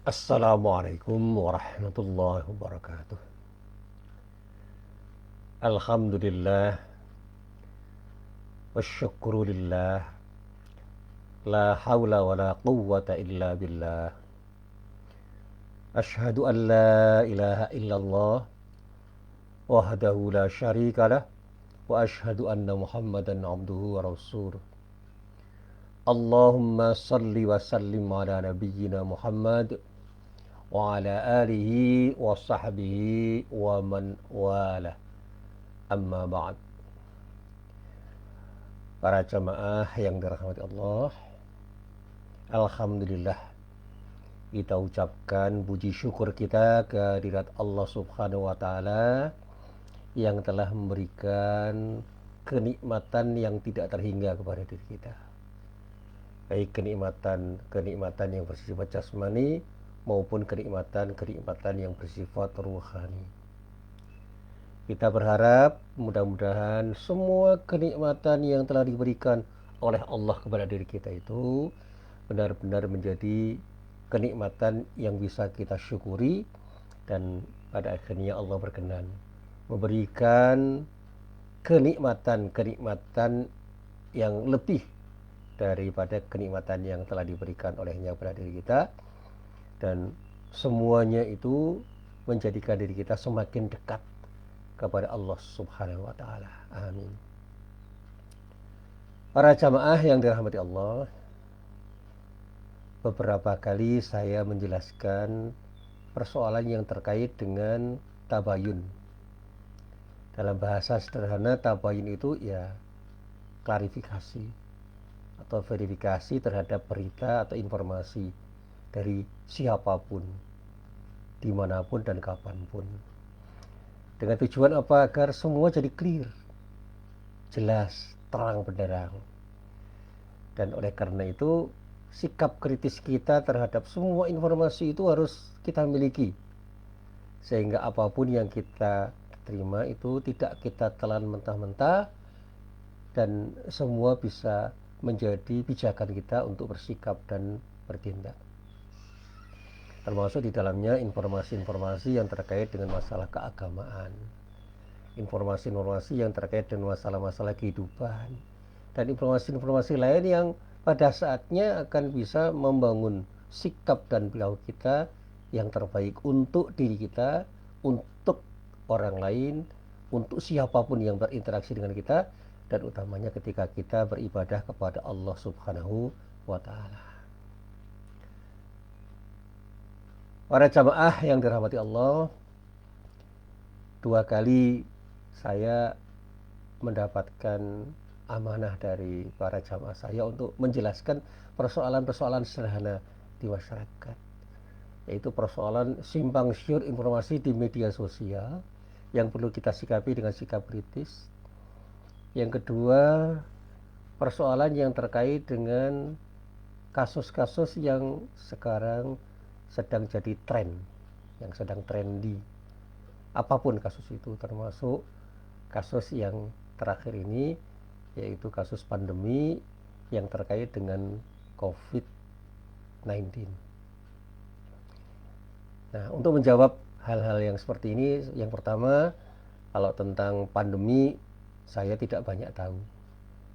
Assalamualaikum warahmatullahi wabarakatuh. Alhamdulillah wasyukurulillah. La hawla wa la quwwata illa billah. Ashhadu an la ilaha illallah wahdahu la syarika lah. Wa ashhadu anna muhammadan abduhu wa rasuluh. Allahumma salli wa sallim ala nabiyyina Muhammad wa ala alihi wa sahbihi wa man wala. Amma ba'd. Para jamaah yang dirahmati Allah, alhamdulillah kita ucapkan puji syukur kita kehadirat Allah Subhanahu wa taala yang telah memberikan kenikmatan yang tidak terhingga kepada diri kita. Baik kenikmatan yang bersifat jasmani maupun kenikmatan yang bersifat ruhani. Kita berharap mudah-mudahan semua kenikmatan yang telah diberikan oleh Allah kepada diri kita itu benar-benar menjadi kenikmatan yang bisa kita syukuri, dan pada akhirnya Allah berkenan memberikan kenikmatan yang lebih daripada kenikmatan yang telah diberikan olehnya kepada diri kita, dan semuanya itu menjadikan diri kita semakin dekat kepada Allah Subhanahu wa taala. Amin. Para jamaah yang dirahmati Allah, beberapa kali saya menjelaskan persoalan yang terkait dengan tabayun. Dalam bahasa sederhana, tabayun itu ya klarifikasi atau verifikasi terhadap berita atau informasi dari siapapun, dimanapun dan kapanpun. Dengan tujuan apa? Agar semua jadi clear, jelas, terang benderang. Dan oleh karena itu, sikap kritis kita terhadap semua informasi itu harus kita miliki, sehingga apapun yang kita terima itu tidak kita telan mentah-mentah, dan semua bisa menjadi pijakan kita untuk bersikap dan bertindak. Termasuk di dalamnya informasi-informasi yang terkait dengan masalah keagamaan, informasi-informasi yang terkait dengan masalah-masalah kehidupan, dan informasi-informasi lain yang pada saatnya akan bisa membangun sikap dan perilaku kita yang terbaik untuk diri kita, untuk orang lain, untuk siapapun yang berinteraksi dengan kita, dan utamanya ketika kita beribadah kepada Allah Subhanahu wa taala. Para jamaah yang dirahmati Allah, 2 kali saya mendapatkan amanah dari para jamaah saya untuk menjelaskan persoalan-persoalan sederhana di masyarakat, yaitu persoalan simpang siur informasi di media sosial yang perlu kita sikapi dengan sikap kritis. Yang kedua, persoalan yang terkait dengan kasus-kasus yang sekarang sedang jadi tren, yang sedang trendy, apapun kasus itu, termasuk kasus yang terakhir ini, yaitu kasus pandemi yang terkait dengan COVID-19. Nah, untuk menjawab hal-hal yang seperti ini, yang pertama, kalau tentang pandemi saya tidak banyak tahu.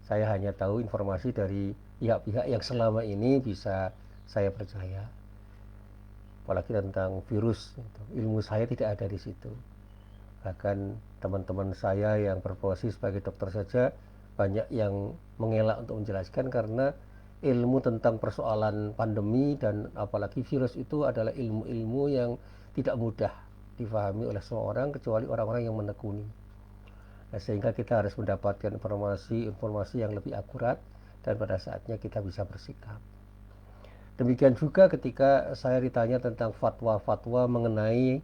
Saya hanya tahu informasi dari pihak-pihak yang selama ini bisa saya percaya. Apalagi tentang virus, ilmu saya tidak ada di situ. Bahkan teman-teman saya yang berprofesi sebagai dokter saja banyak yang mengelak untuk menjelaskan, karena ilmu tentang persoalan pandemi dan apalagi virus itu adalah ilmu-ilmu yang tidak mudah difahami oleh semua orang kecuali orang-orang yang menekuni. Nah, sehingga kita harus mendapatkan informasi yang lebih akurat, dan pada saatnya kita bisa bersikap. Demikian juga ketika saya ditanya tentang fatwa-fatwa mengenai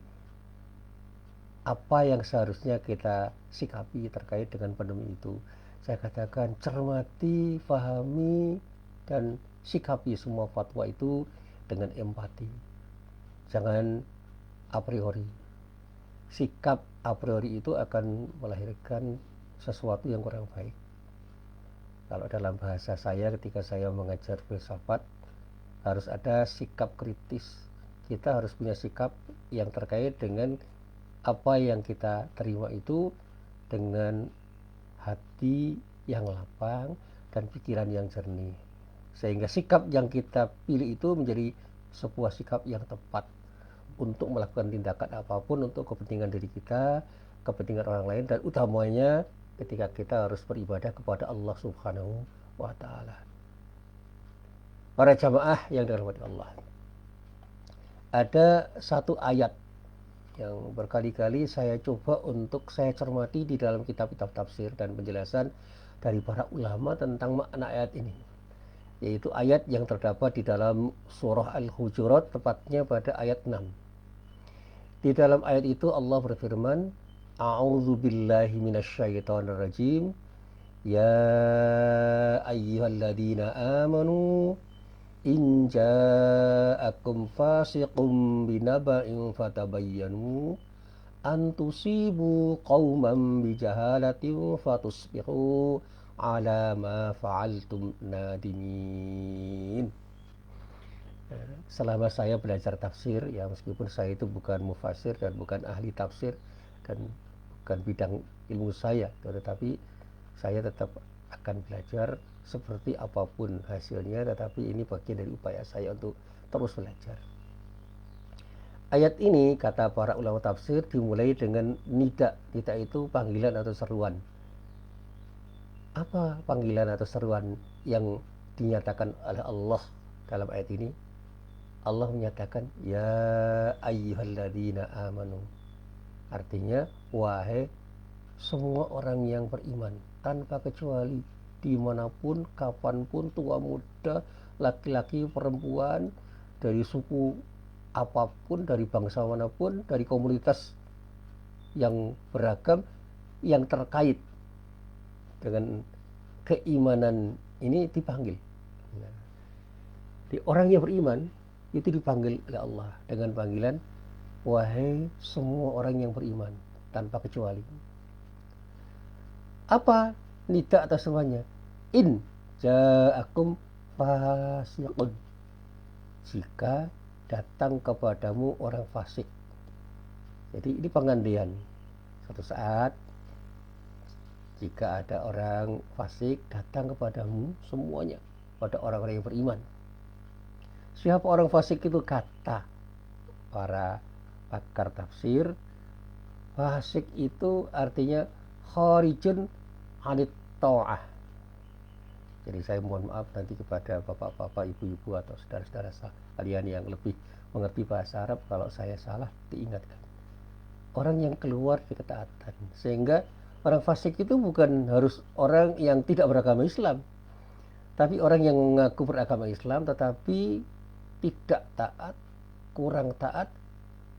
apa yang seharusnya kita sikapi terkait dengan pandemi itu, saya katakan cermati, pahami, dan sikapi semua fatwa itu dengan empati. Jangan a priori. Sikap a priori itu akan melahirkan sesuatu yang kurang baik. Kalau dalam bahasa saya ketika saya mengajar filsafat, harus ada sikap kritis kita harus punya sikap yang terkait dengan apa yang kita terima itu dengan hati yang lapang dan pikiran yang jernih, sehingga sikap yang kita pilih itu menjadi sebuah sikap yang tepat untuk melakukan tindakan apapun untuk kepentingan diri kita, kepentingan orang lain, dan utamanya ketika kita harus beribadah kepada Allah Subhanahu wa Ta'ala. Para jamaah yang dirahmati Allah, ada satu ayat yang berkali-kali saya coba untuk saya cermati di dalam kitab-kitab tafsir dan penjelasan dari para ulama tentang makna ayat ini, yaitu ayat yang terdapat di dalam surah Al-Hujurat, tepatnya pada ayat 6. Di dalam ayat itu Allah berfirman, A'udzu billahi minasyaitonir rajim, ya ayyuhalladzina amanu in ja'akum fasiqun binaba'in fatabayyanu an tusibu qauman bijahalatin fatusbihu ala ma fa'altum nadimin. Selama saya belajar tafsir, ya meskipun saya itu bukan mufasir dan bukan ahli tafsir dan bukan bidang ilmu saya, tetapi saya tetap akan belajar seperti apapun hasilnya, tetapi ini bagian dari upaya saya untuk terus belajar. Ayat ini, kata para ulama tafsir, dimulai dengan nida. Nida itu panggilan atau seruan. Apa panggilan atau seruan yang dinyatakan oleh Allah dalam ayat ini? Allah menyatakan, ya ayyuhalladzina amanu. Artinya, wahai semua orang yang beriman, tanpa kecuali, dimanapun, kapanpun, tua muda, laki-laki, perempuan, dari suku apapun, dari bangsa manapun, dari komunitas yang beragam, yang terkait dengan keimanan ini dipanggil. Di orang yang beriman itu dipanggil oleh Allah dengan panggilan, wahai semua orang yang beriman, tanpa kecuali. Apa nida atau semuanya? In ja'akum fasiqun, jika datang kepadamu orang fasik. Jadi ini pengandian. Suatu saat jika ada orang fasik datang kepadamu, semuanya, pada orang-orang yang beriman. Siapa orang fasik itu? Kata para pakar tafsir, fasik itu artinya kharijun anit ta'ah. Jadi saya mohon maaf nanti kepada bapak-bapak, ibu-ibu atau saudara-saudara kalian yang lebih mengerti bahasa Arab kalau saya salah diingatkan. Orang yang keluar dari ketaatan. Sehingga orang fasik itu bukan harus orang yang tidak beragama Islam, tapi orang yang mengaku beragama Islam tetapi tidak taat, kurang taat,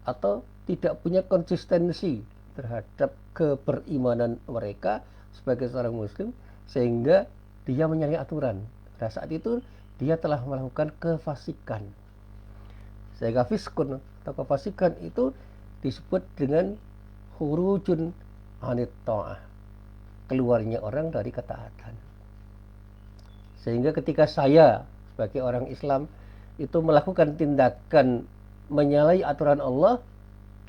atau tidak punya konsistensi terhadap keberimanan mereka sebagai seorang muslim, sehingga dia menyalahi aturan. Pada saat itu dia telah melakukan kefasikan. Sehingga fiskun atau kefasikan itu disebut dengan khurujun anit ta'ah, keluarnya orang dari ketaatan. Sehingga ketika saya sebagai orang Islam itu melakukan tindakan menyalahi aturan Allah,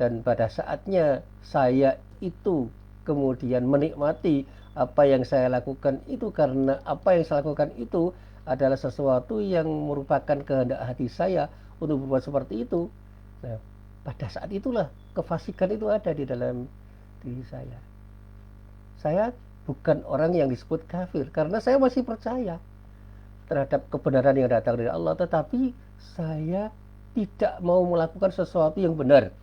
dan pada saatnya saya itu kemudian menikmati apa yang saya lakukan itu karena apa yang saya lakukan itu adalah sesuatu yang merupakan kehendak hati saya untuk berbuat seperti itu. Nah, pada saat itulah kefasikan itu ada di dalam diri saya. Saya bukan orang yang disebut kafir karena saya masih percaya terhadap kebenaran yang datang dari Allah, tetapi saya tidak mau melakukan sesuatu yang benar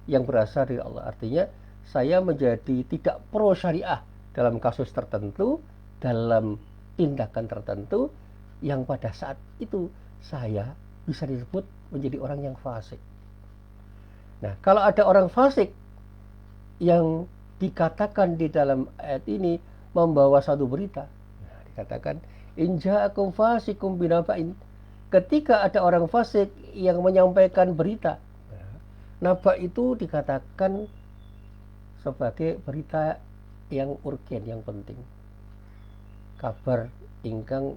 yang berasal dari Allah. Artinya saya menjadi tidak pro syariah dalam kasus tertentu, dalam tindakan tertentu, yang pada saat itu saya bisa disebut menjadi orang yang fasik. Nah, kalau ada orang fasik yang dikatakan di dalam ayat ini membawa satu berita, nah, dikatakan in ja'akum fasikum binaba'in, ketika ada orang fasik yang menyampaikan berita. Naba itu dikatakan sebagai berita yang urgen, yang penting. Kabar ingkang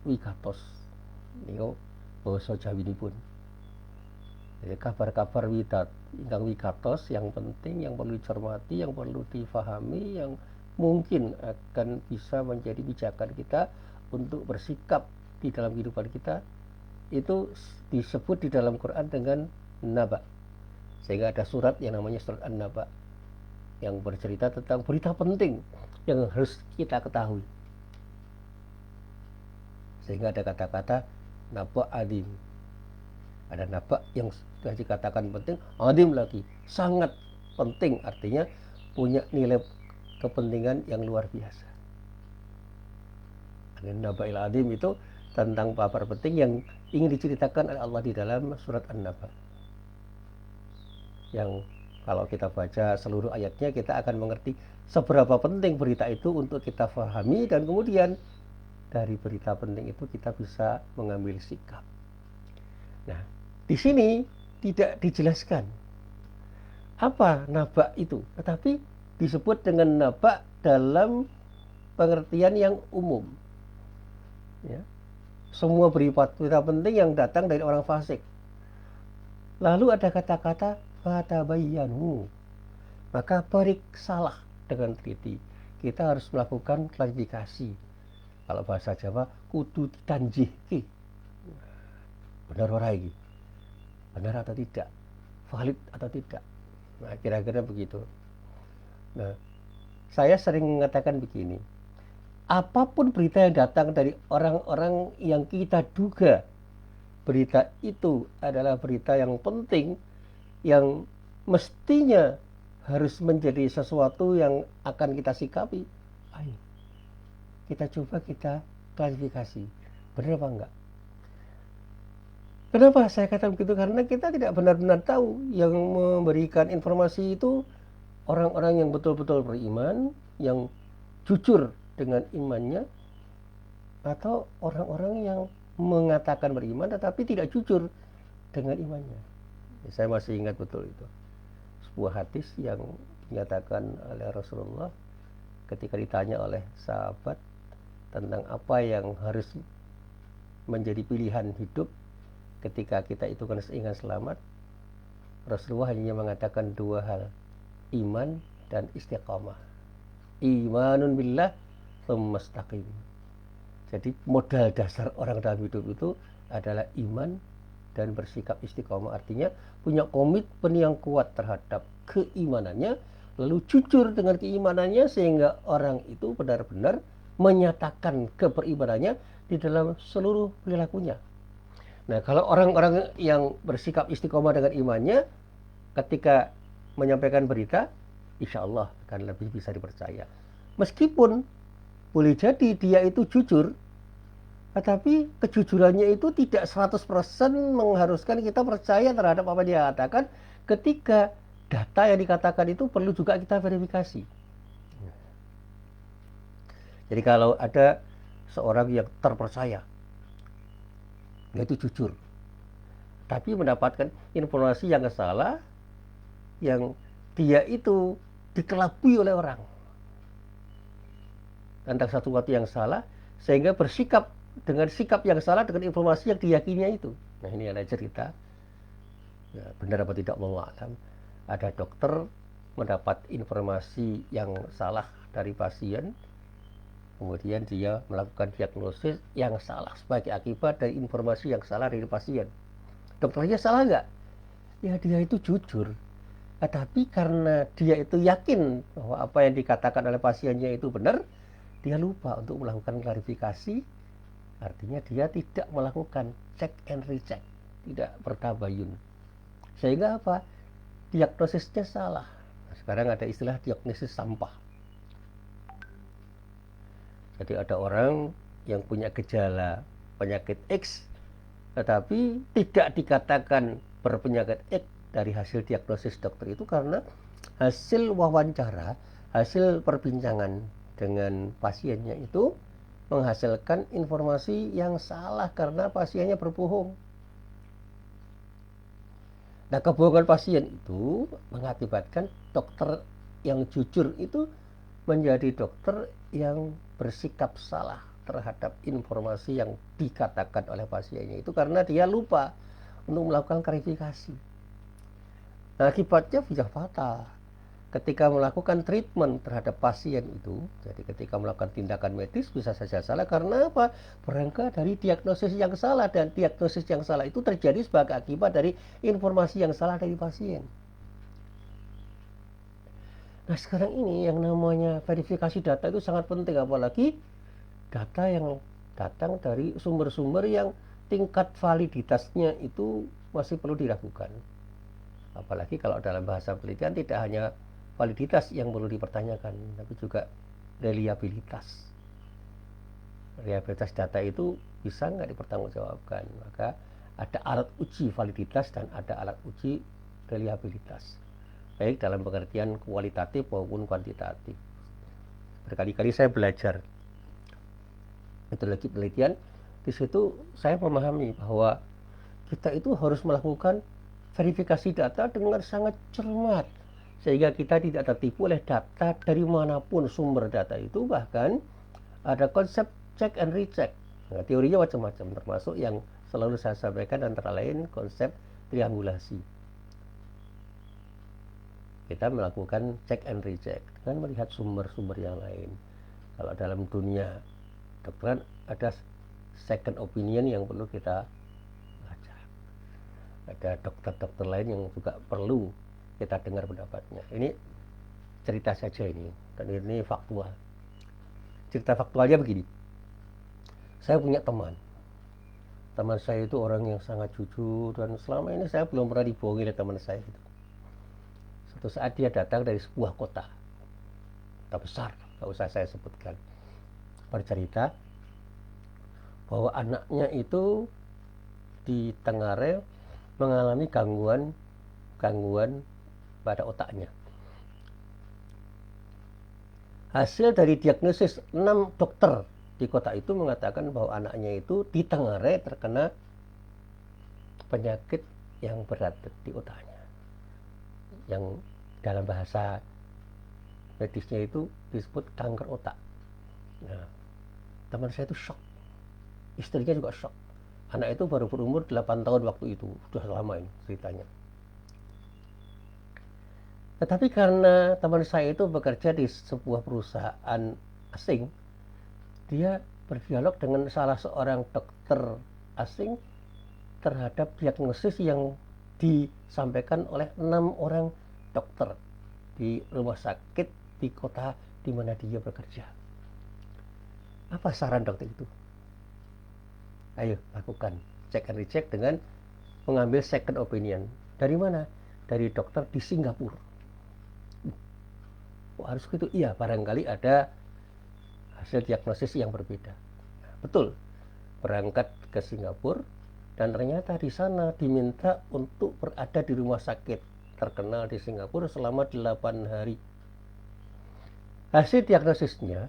wigatos niku basa Jawinipun. Jadi kabar-kabar widat ingkang wigatos yang penting, yang perlu dicermati, yang perlu difahami, yang mungkin akan bisa menjadi pijakan kita untuk bersikap di dalam kehidupan kita, itu disebut di dalam Quran dengan naba. Sehingga ada surat yang namanya surat An-Naba yang bercerita tentang berita penting yang harus kita ketahui. Sehingga ada kata-kata naba adim. Ada naba yang sudah dikatakan penting, adim lagi, sangat penting, artinya punya nilai kepentingan yang luar biasa. Naba il adim itu tentang kabar penting yang ingin diceritakan oleh Allah di dalam surat An-Naba. Yang kalau kita baca seluruh ayatnya, kita akan mengerti seberapa penting berita itu untuk kita pahami, dan kemudian dari berita penting itu kita bisa mengambil sikap. Nah, di sini tidak dijelaskan apa naba itu, tetapi disebut dengan naba dalam pengertian yang umum. Ya. Semua berita penting yang datang dari orang fasik. Lalu ada kata-kata fatabayyanu, maka periksalah dengan teliti. Kita harus melakukan klarifikasi. Kalau bahasa Jawa, kudu ditanjihki. Benar warai, benar atau tidak, valid atau tidak. Nah, kira-kira begitu. Nah, saya sering mengatakan begini, apapun berita yang datang dari orang-orang yang kita duga berita itu adalah berita yang penting, yang mestinya harus menjadi sesuatu yang akan kita sikapi, ayo kita coba kita klarifikasi, benar apa enggak. Kenapa saya katakan begitu? Karena kita tidak benar-benar tahu yang memberikan informasi itu orang-orang yang betul-betul beriman, yang jujur dengan imannya, atau orang-orang yang mengatakan beriman tetapi tidak jujur dengan imannya. Saya masih ingat betul itu, sebuah hadis yang dinyatakan oleh Rasulullah ketika ditanya oleh sahabat tentang apa yang harus menjadi pilihan hidup ketika kita itu kan ingin selamat. Rasulullah hanya mengatakan dua hal, iman dan istiqamah. Imanun billah tsumma istaqim. Jadi modal dasar orang dalam hidup itu adalah iman dan bersikap istiqomah, artinya punya komitmen yang kuat terhadap keimanannya, lalu jujur dengan keimanannya sehingga orang itu benar-benar menyatakan keberimanannya di dalam seluruh perilakunya. Nah, kalau orang-orang yang bersikap istiqomah dengan imannya, ketika menyampaikan berita, insya Allah akan lebih bisa dipercaya. Meskipun boleh jadi dia itu jujur, tetapi kejujurannya itu tidak 100% mengharuskan kita percaya terhadap apa dia katakan, ketika data yang dikatakan itu perlu juga kita verifikasi. Jadi kalau ada seorang yang terpercaya, dia itu jujur, tapi mendapatkan informasi yang salah, yang dia itu dikelabui oleh orang tentang sesuatu yang salah, sehingga bersikap dengan sikap yang salah dengan informasi yang diyakininya itu. Nah, ini ada cerita, ya, benar apa tidak wallahu a'lam. Ada dokter mendapat informasi yang salah dari pasien, kemudian dia melakukan diagnosis yang salah sebagai akibat dari informasi yang salah dari pasien. Dokternya salah nggak? Ya, dia itu jujur, tapi karena dia itu yakin bahwa apa yang dikatakan oleh pasiennya itu benar, dia lupa untuk melakukan klarifikasi. Artinya dia tidak melakukan check and recheck, tidak bertabayun, sehingga apa? Diagnosisnya salah. Nah, sekarang ada istilah diagnosis sampah. Jadi ada orang yang punya gejala penyakit X, tetapi tidak dikatakan berpenyakit X dari hasil diagnosis dokter itu, karena hasil wawancara, hasil perbincangan dengan pasiennya itu menghasilkan informasi yang salah karena pasiennya berbohong. Nah, kebohongan pasien itu mengakibatkan dokter yang jujur itu menjadi dokter yang bersikap salah terhadap informasi yang dikatakan oleh pasiennya itu, karena dia lupa untuk melakukan klarifikasi. Akibatnya bisa fatal. Ketika melakukan treatment terhadap pasien itu, jadi ketika melakukan tindakan medis bisa saja salah karena apa? Berangkat dari diagnosis yang salah, dan diagnosis yang salah itu terjadi sebagai akibat dari informasi yang salah dari pasien. Nah, sekarang ini yang namanya verifikasi data itu sangat penting, apalagi data yang datang dari sumber-sumber yang tingkat validitasnya itu masih perlu diragukan. Apalagi kalau dalam bahasa penelitian tidak hanya validitas yang perlu dipertanyakan, tapi juga reliabilitas. Reliabilitas data itu bisa nggak dipertanggungjawabkan. Maka ada alat uji validitas dan ada alat uji reliabilitas, baik dalam pengertian kualitatif maupun kuantitatif. Berkali-kali saya belajar metodologi penelitian, di situ saya memahami bahwa kita itu harus melakukan verifikasi data dengan sangat cermat, sehingga kita tidak tertipu oleh data dari manapun sumber data itu. Bahkan ada konsep check and recheck. Nah, teorinya macam-macam, termasuk yang selalu saya sampaikan antara lain konsep triangulasi. Kita melakukan check and recheck dengan melihat sumber-sumber yang lain. Kalau dalam dunia kedokteran ada second opinion yang perlu kita baca. Ada dokter-dokter lain yang juga perlu kita dengar pendapatnya. Ini cerita saja ini, dan ini faktual. Cerita faktualnya begini. Saya punya teman saya itu orang yang sangat jujur, dan selama ini saya belum pernah dibohongi oleh teman saya itu. Suatu saat dia datang dari sebuah kota besar, nggak usah saya sebutkan, bercerita bahwa anaknya itu di Tenggara mengalami gangguan pada otaknya. Hasil dari diagnosis 6 dokter di kota itu mengatakan bahwa anaknya itu di Tenggara terkena penyakit yang berat di otaknya, yang dalam bahasa medisnya itu disebut kanker otak. Nah, teman saya itu shock, istrinya juga shock. Anak itu baru berumur 8 tahun waktu itu, sudah lama ini ceritanya. Tetapi karena teman saya itu bekerja di sebuah perusahaan asing, dia berdialog dengan salah seorang dokter asing terhadap diagnosis yang disampaikan oleh 6 orang dokter di rumah sakit di kota di mana dia bekerja. Apa saran dokter itu? Ayo lakukan check and recheck dengan mengambil second opinion. Dari mana? Dari dokter di Singapura. Harus gitu? Iya, barangkali ada hasil diagnosis yang berbeda. Betul, berangkat ke Singapura, dan ternyata di sana diminta untuk berada di rumah sakit terkenal di Singapura selama 8 hari. Hasil diagnosisnya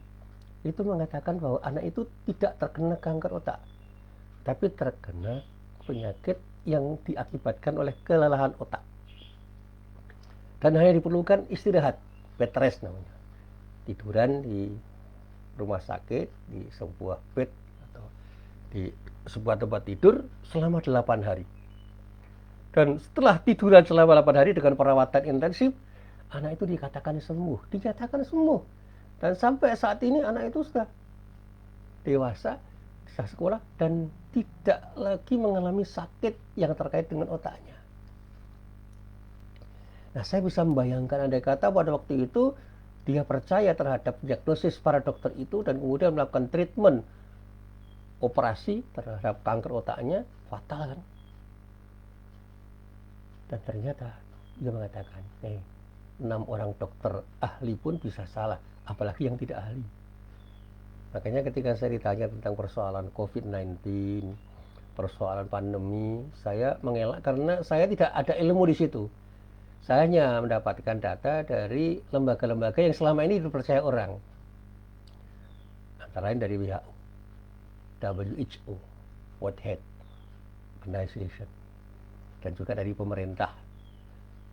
itu mengatakan bahwa anak itu tidak terkena kanker otak, tapi terkena penyakit yang diakibatkan oleh kelelahan otak, dan hanya diperlukan istirahat, bed rest namanya, tiduran di rumah sakit di sebuah bed atau di sebuah tempat tidur selama 8 hari. Dan setelah tiduran selama 8 hari dengan perawatan intensif, anak itu dinyatakan sembuh. Dan sampai saat ini anak itu sudah dewasa, bisa sekolah, dan tidak lagi mengalami sakit yang terkait dengan otaknya. Nah, saya bisa membayangkan andai kata pada waktu itu dia percaya terhadap diagnosis para dokter itu dan kemudian melakukan treatment operasi terhadap kanker otaknya, fatal kan? Dan ternyata dia mengatakan, 6 orang dokter ahli pun bisa salah, apalagi yang tidak ahli. Makanya ketika saya ditanya tentang persoalan COVID-19, persoalan pandemi, saya mengelak karena saya tidak ada ilmu di situ. Saya hanya mendapatkan data dari lembaga-lembaga yang selama ini dipercaya orang. Antara lain dari WHO, World Health Organization, dan juga dari pemerintah.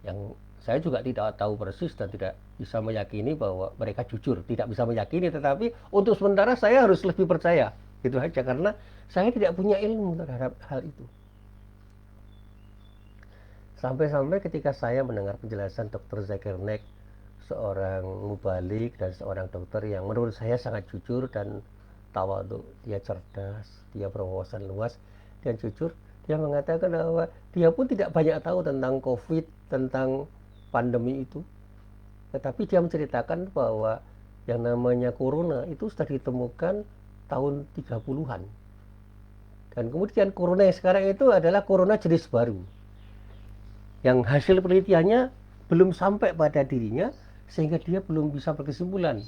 Yang saya juga tidak tahu persis dan tidak bisa meyakini bahwa mereka jujur. Tidak bisa meyakini, tetapi untuk sementara saya harus lebih percaya. Gitu aja, karena saya tidak punya ilmu terhadap hal itu. Sampai-sampai ketika saya mendengar penjelasan Dr. Zakir Naik, seorang mubalik dan seorang dokter yang menurut saya sangat jujur dan tawadhu, dia cerdas, dia berwawasan luas dan jujur, dia mengatakan bahwa dia pun tidak banyak tahu tentang COVID, tentang pandemi itu. Tetapi dia menceritakan bahwa yang namanya corona itu sudah ditemukan tahun 30-an. Dan kemudian corona yang sekarang itu adalah corona jenis baru, yang hasil penelitiannya belum sampai pada dirinya, sehingga dia belum bisa berkesimpulan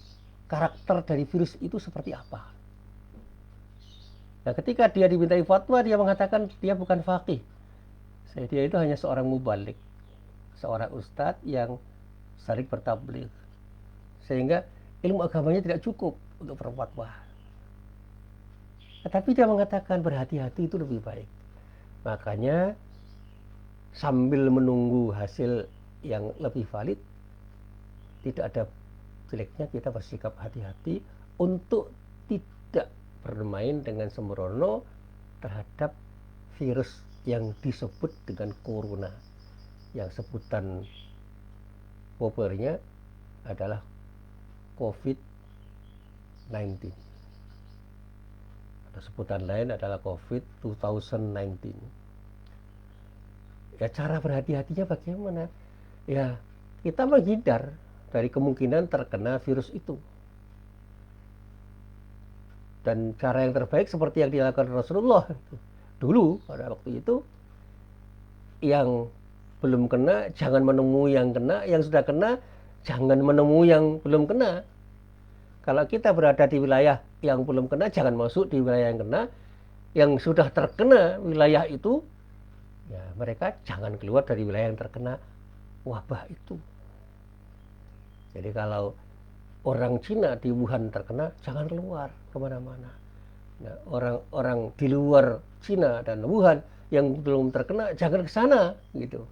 karakter dari virus itu seperti apa. Nah, ketika dia dimintai fatwa, dia mengatakan dia bukan faqih. Dia itu hanya seorang mubalik, seorang ustadz yang sering bertabligh, sehingga ilmu agamanya tidak cukup untuk berfatwa. Tetapi dia mengatakan berhati-hati itu lebih baik. Makanya sambil menunggu hasil yang lebih valid, tidak ada jeleknya kita bersikap hati-hati untuk tidak bermain dengan sembrono terhadap virus yang disebut dengan corona, yang sebutan populernya adalah COVID-19, atau sebutan lain adalah COVID 2019. Ya, cara berhati-hatinya bagaimana? Ya, kita menghindar dari kemungkinan terkena virus itu. Dan cara yang terbaik seperti yang dilakukan Rasulullah dulu pada waktu itu, yang belum kena jangan menemui yang kena, yang sudah kena jangan menemui yang belum kena. Kalau kita berada di wilayah yang belum kena, jangan masuk di wilayah yang kena. Yang sudah terkena wilayah itu, ya mereka jangan keluar dari wilayah yang terkena wabah itu. Jadi kalau orang Cina di Wuhan terkena, jangan keluar kemana-mana. Nah, orang-orang di luar Cina dan Wuhan yang belum terkena, jangan ke sana gitu.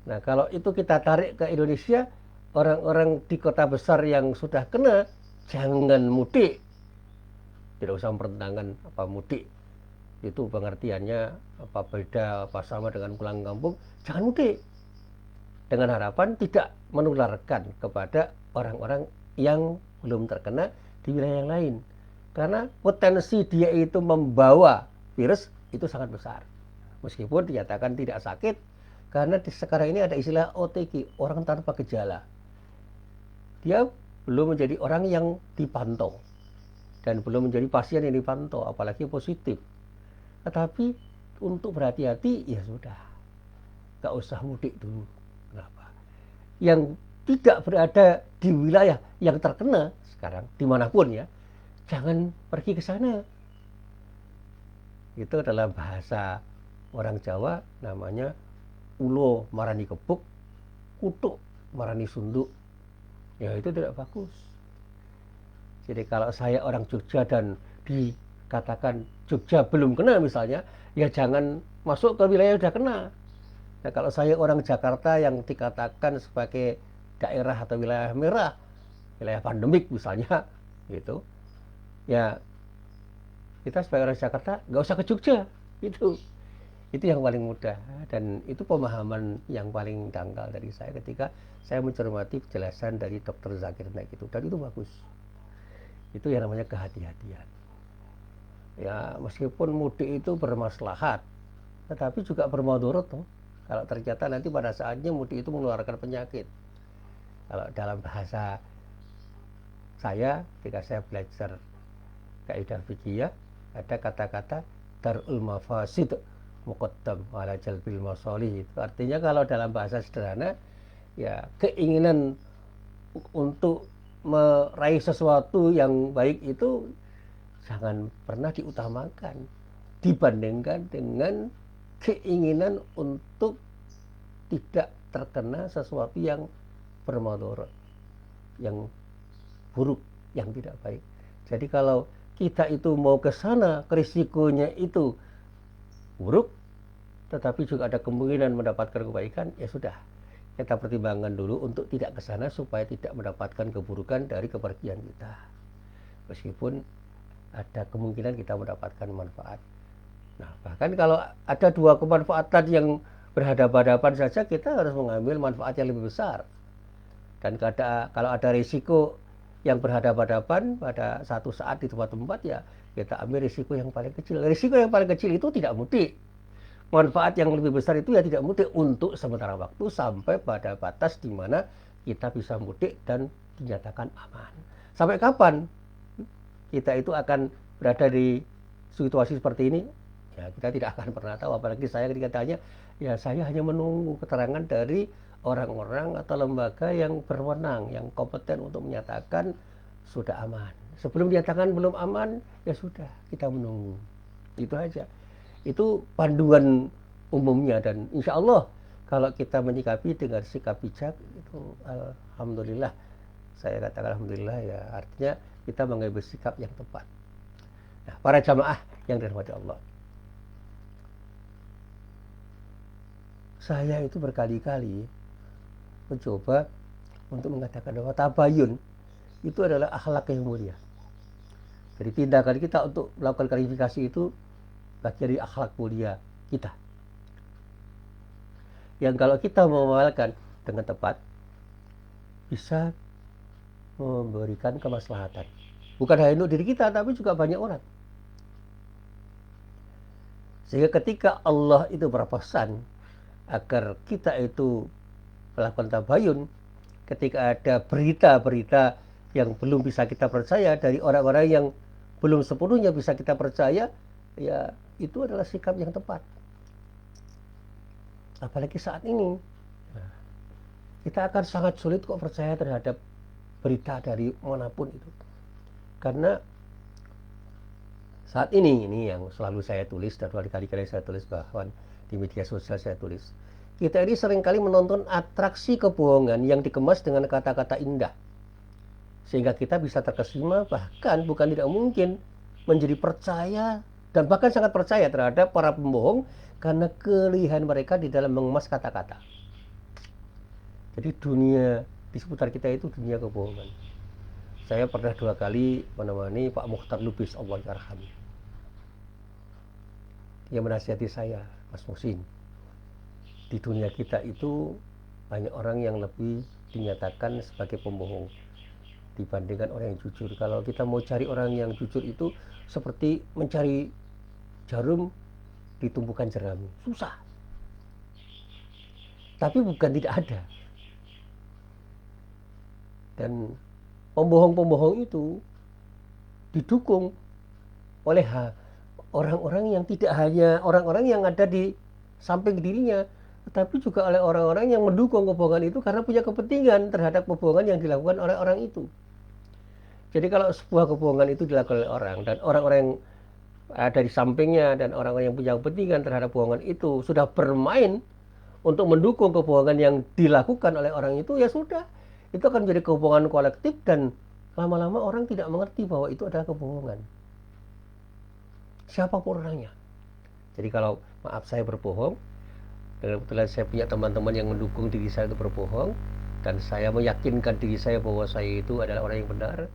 Nah, kalau itu kita tarik ke Indonesia, orang-orang di kota besar yang sudah kena, jangan mudik. Tidak usah mempertentangkan apa mudik itu pengertiannya apa beda, apa sama dengan pulang kampung. Jangan mudik, dengan harapan tidak menularkan kepada orang-orang yang belum terkena di wilayah yang lain, karena potensi dia itu membawa virus itu sangat besar, meskipun dinyatakan tidak sakit. Karena sekarang ini ada istilah OTG, orang tanpa gejala. Dia belum menjadi orang yang dipantau dan belum menjadi pasien yang dipantau, apalagi positif. Tetapi untuk berhati-hati, ya sudah, gak usah mudik dulu. Kenapa? Yang tidak berada di wilayah yang terkena sekarang, dimanapun ya, jangan pergi ke sana. Itu dalam bahasa orang Jawa namanya ulo marani kebuk, kutuk marani sunduk. Ya itu tidak bagus. Jadi kalau saya orang Jogja dan dikatakan Jogja belum kena misalnya, ya jangan masuk ke wilayah yang sudah kena. Nah, kalau saya orang Jakarta yang dikatakan sebagai daerah atau wilayah merah, wilayah pandemik misalnya, gitu, ya kita sebagai orang Jakarta nggak usah ke Jogja, itu yang paling mudah. Dan itu pemahaman yang paling dangkal dari saya ketika saya mencermati penjelasan dari Dr. Zakir Naik itu, dan itu bagus. Itu yang namanya kehati-hatian. Ya, meskipun mudik itu bermaslahat, tetapi juga bermudarat toh. Kalau ternyata nanti pada saatnya mudik itu mengeluarkan penyakit. Kalau dalam bahasa saya, ketika saya belajar kaidah fikih, ada kata-kata darul mafasid muqaddam ala jalbil masalih. Itu artinya kalau dalam bahasa sederhana, ya keinginan untuk meraih sesuatu yang baik itu jangan pernah diutamakan dibandingkan dengan keinginan untuk tidak terkena sesuatu yang bermudarat, yang buruk, yang tidak baik. Jadi kalau kita itu mau ke sana, risikonya itu buruk, tetapi juga ada kemungkinan mendapatkan kebaikan, ya sudah, kita pertimbangkan dulu untuk tidak ke sana supaya tidak mendapatkan keburukan dari kepergian kita. Meskipun ada kemungkinan kita mendapatkan manfaat. Nah, bahkan kalau ada dua kemanfaatan yang berhadapan-hadapan saja kita harus mengambil manfaat yang lebih besar. Dan kalau ada risiko yang berhadapan-hadapan pada satu saat di tempat-tempat, ya kita ambil risiko yang paling kecil. Risiko yang paling kecil itu tidak mudik. Manfaat yang lebih besar itu ya tidak mudik untuk sementara waktu sampai pada batas di mana kita bisa mudik dan dinyatakan aman. Sampai kapan kita itu akan berada di situasi seperti ini? Ya, kita tidak akan pernah tahu. Apalagi saya ketika tanya, ya saya hanya menunggu keterangan dari orang-orang atau lembaga yang berwenang, yang kompeten untuk menyatakan sudah aman. Sebelum dinyatakan belum aman, ya sudah, kita menunggu. Itu aja. Itu panduan umumnya, dan insya Allah kalau kita menyikapi dengan sikap bijak, itu alhamdulillah, saya katakan alhamdulillah, ya artinya kita mengambil sikap yang tepat. Nah, para jamaah yang dirahmati Allah, saya itu berkali-kali mencoba untuk mengatakan bahwa tabayun itu adalah akhlak yang mulia. Jadi tindakan kita untuk melakukan klarifikasi itu bagian dari akhlak mulia kita, yang kalau kita mengamalkan dengan tepat bisa memberikan kemaslahatan, bukan hanya untuk diri kita tapi juga banyak orang. Sehingga ketika Allah itu berpesan agar kita itu melakukan tabayun, ketika ada berita-berita yang belum bisa kita percaya dari orang-orang yang belum sepenuhnya bisa kita percaya, ya itu adalah sikap yang tepat. Apalagi saat ini, kita akan sangat sulit kok percaya terhadap berita dari manapun itu. Karena saat ini yang selalu saya tulis dan berkali-kali saya tulis, bahkan di media sosial saya tulis, kita ini seringkali menonton atraksi kebohongan yang dikemas dengan kata-kata indah. Sehingga kita bisa terkesima, bahkan bukan tidak mungkin menjadi percaya dan bahkan sangat percaya terhadap para pembohong karena kelihan mereka di dalam mengemas kata-kata. Jadi dunia di seputar kita itu dunia kebohongan. Saya pernah 2 kali menemani Pak Mukhtar Lubis, Allah yarhamnya. Dia menasihati saya, Mas Muhsin, di dunia kita itu banyak orang yang lebih dinyatakan sebagai pembohong dibandingkan orang yang jujur. Kalau kita mau cari orang yang jujur itu seperti mencari jarum di tumpukan jerami, susah. Tapi bukan tidak ada. Dan pembohong-pembohong itu didukung oleh orang-orang yang tidak hanya orang-orang yang ada di samping dirinya, tetapi juga oleh orang-orang yang mendukung kebohongan itu karena punya kepentingan terhadap kebohongan yang dilakukan oleh orang itu. Jadi kalau sebuah kebohongan itu dilakukan oleh orang, dan orang-orang yang ada di sampingnya dan orang-orang yang punya kepentingan terhadap kebohongan itu sudah bermain untuk mendukung kebohongan yang dilakukan oleh orang itu, ya sudah, itu akan menjadi kebohongan kolektif dan lama-lama orang tidak mengerti bahwa itu adalah kebohongan, siapapun orangnya. Jadi kalau maaf saya berbohong, dan kebetulan saya punya teman-teman yang mendukung diri saya itu berbohong, dan saya meyakinkan diri saya bahwa saya itu adalah orang yang benar,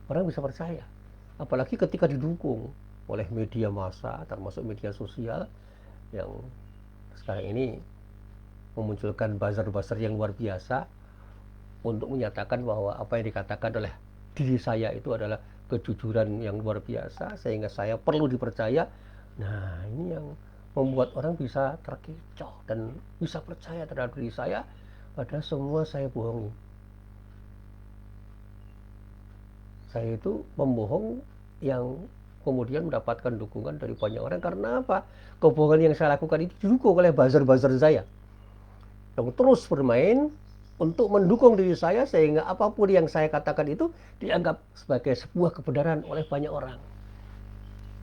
orang bisa percaya. Apalagi ketika didukung oleh media massa, termasuk media sosial yang sekarang ini memunculkan buzzer-buzzer yang luar biasa untuk menyatakan bahwa apa yang dikatakan oleh diri saya itu adalah kejujuran yang luar biasa, sehingga saya perlu dipercaya. Nah, ini yang membuat orang bisa terkecoh dan bisa percaya terhadap diri saya, padahal semua saya bohongi. Saya itu membohong yang kemudian mendapatkan dukungan dari banyak orang. Karena apa? Kebohongan yang saya lakukan itu didukung oleh buzzer-buzzer saya yang terus bermain untuk mendukung diri saya, sehingga apapun yang saya katakan itu dianggap sebagai sebuah kebenaran oleh banyak orang.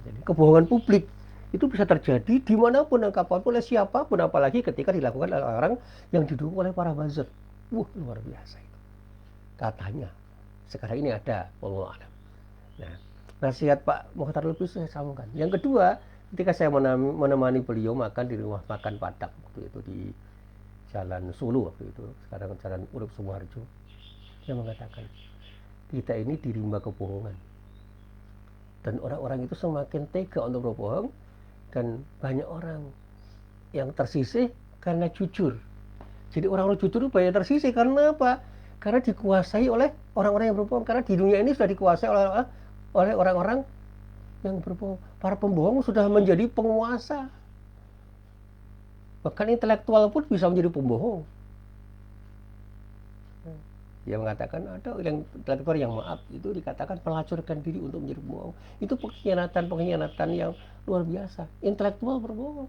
Jadi kebohongan publik itu bisa terjadi dimanapun dan kapanpun oleh siapapun, apalagi ketika dilakukan oleh orang yang didukung oleh para buzzer. Luar biasa itu. Katanya sekarang ini ada, wallahu a'lam. Nah, nasihat Pak Mukhtar Lubis saya sambungkan. Yang kedua, ketika saya menemani beliau makan di rumah makan Padang waktu itu di Jalan Sulu waktu itu, sekarang Jalan Urip Sumoharjo, dia mengatakan kita ini dirimba kebohongan, dan orang-orang itu semakin tega untuk berbohong, dan banyak orang yang tersisih karena jujur. Jadi orang-orang jujur itu banyak tersisih. Karena apa? Karena dikuasai oleh orang-orang yang berbohong. Karena di dunia ini sudah dikuasai oleh orang-orang yang berbohong. Para pembohong sudah menjadi penguasa. Bahkan intelektual pun bisa menjadi pembohong. Dia mengatakan ada yang intelektual yang maaf itu dikatakan pelacurkan diri untuk menjadi pembohong. Itu pengkhianatan yang luar biasa. Intelektual berbohong.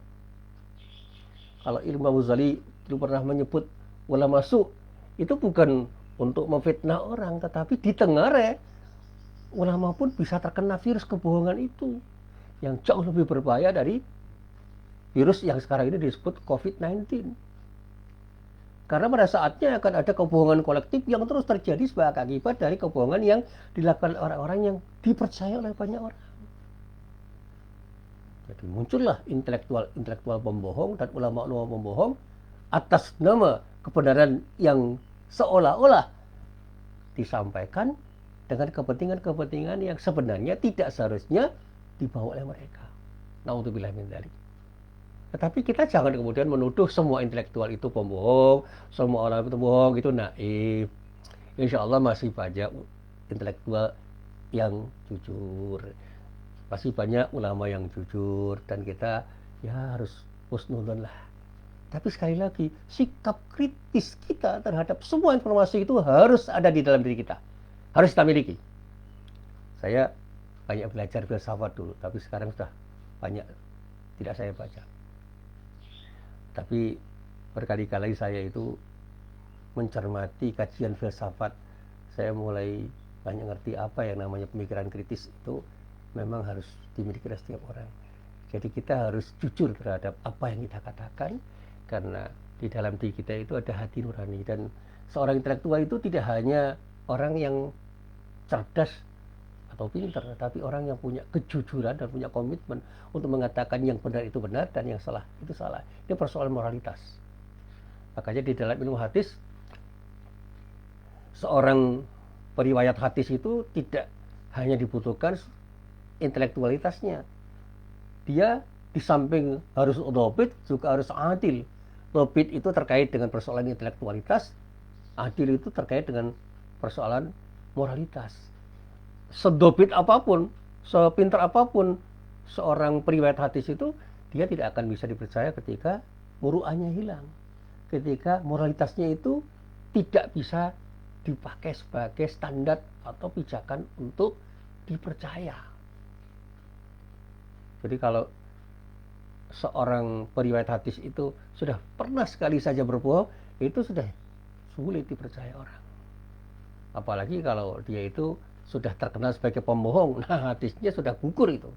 Kalau Imam Ghazali dulu pernah menyebut ulama su, itu bukan untuk memfitnah orang, tetapi di Tenggara ulama pun bisa terkena virus kebohongan itu yang jauh lebih berbahaya dari virus yang sekarang ini disebut COVID-19. Karena pada saatnya akan ada kebohongan kolektif yang terus terjadi sebagai akibat dari kebohongan yang dilakukan orang-orang yang dipercaya oleh banyak orang. Jadi muncullah intelektual pembohong dan ulama-ulama pembohong atas nama kebenaran yang seolah-olah disampaikan dengan kepentingan-kepentingan yang sebenarnya tidak seharusnya dibawa oleh mereka. Naudzubillah min dzalik. Tetapi kita jangan kemudian menuduh semua intelektual itu pembohong, semua orang itu bohong, itu naif. Insya Allah masih banyak intelektual yang jujur, masih banyak ulama yang jujur, dan kita ya harus husnudzon lah. Tapi sekali lagi, sikap kritis kita terhadap semua informasi itu harus ada di dalam diri kita, harus kita miliki. Saya banyak belajar filsafat dulu, tapi sekarang sudah banyak tidak saya baca. Tapi berkali-kali saya itu mencermati kajian filsafat, saya mulai banyak ngerti apa yang namanya pemikiran kritis itu memang harus dimiliki oleh setiap orang. Jadi kita harus jujur terhadap apa yang kita katakan, karena di dalam diri kita itu ada hati nurani. Dan seorang intelektual itu tidak hanya orang yang cerdas atau pintar, tapi orang yang punya kejujuran dan punya komitmen untuk mengatakan yang benar itu benar dan yang salah itu salah. Ini persoalan moralitas. Makanya di dalam ilmu hadis, seorang periwayat hadis itu tidak hanya dibutuhkan intelektualitasnya. Dia di samping harus dhabit juga harus adil. Dhabit itu terkait dengan persoalan intelektualitas, adil itu terkait dengan persoalan moralitas. Sedobit apapun, sepintar apapun seorang periwayat hadis itu, dia tidak akan bisa dipercaya ketika muru'ahnya hilang, ketika moralitasnya itu tidak bisa dipakai sebagai standar atau pijakan untuk dipercaya. Jadi kalau seorang periwayat hadis itu sudah pernah sekali saja berbohong, itu sudah sulit dipercaya orang. Apalagi kalau dia itu sudah terkenal sebagai pembohong, nah hadisnya sudah gugur itu.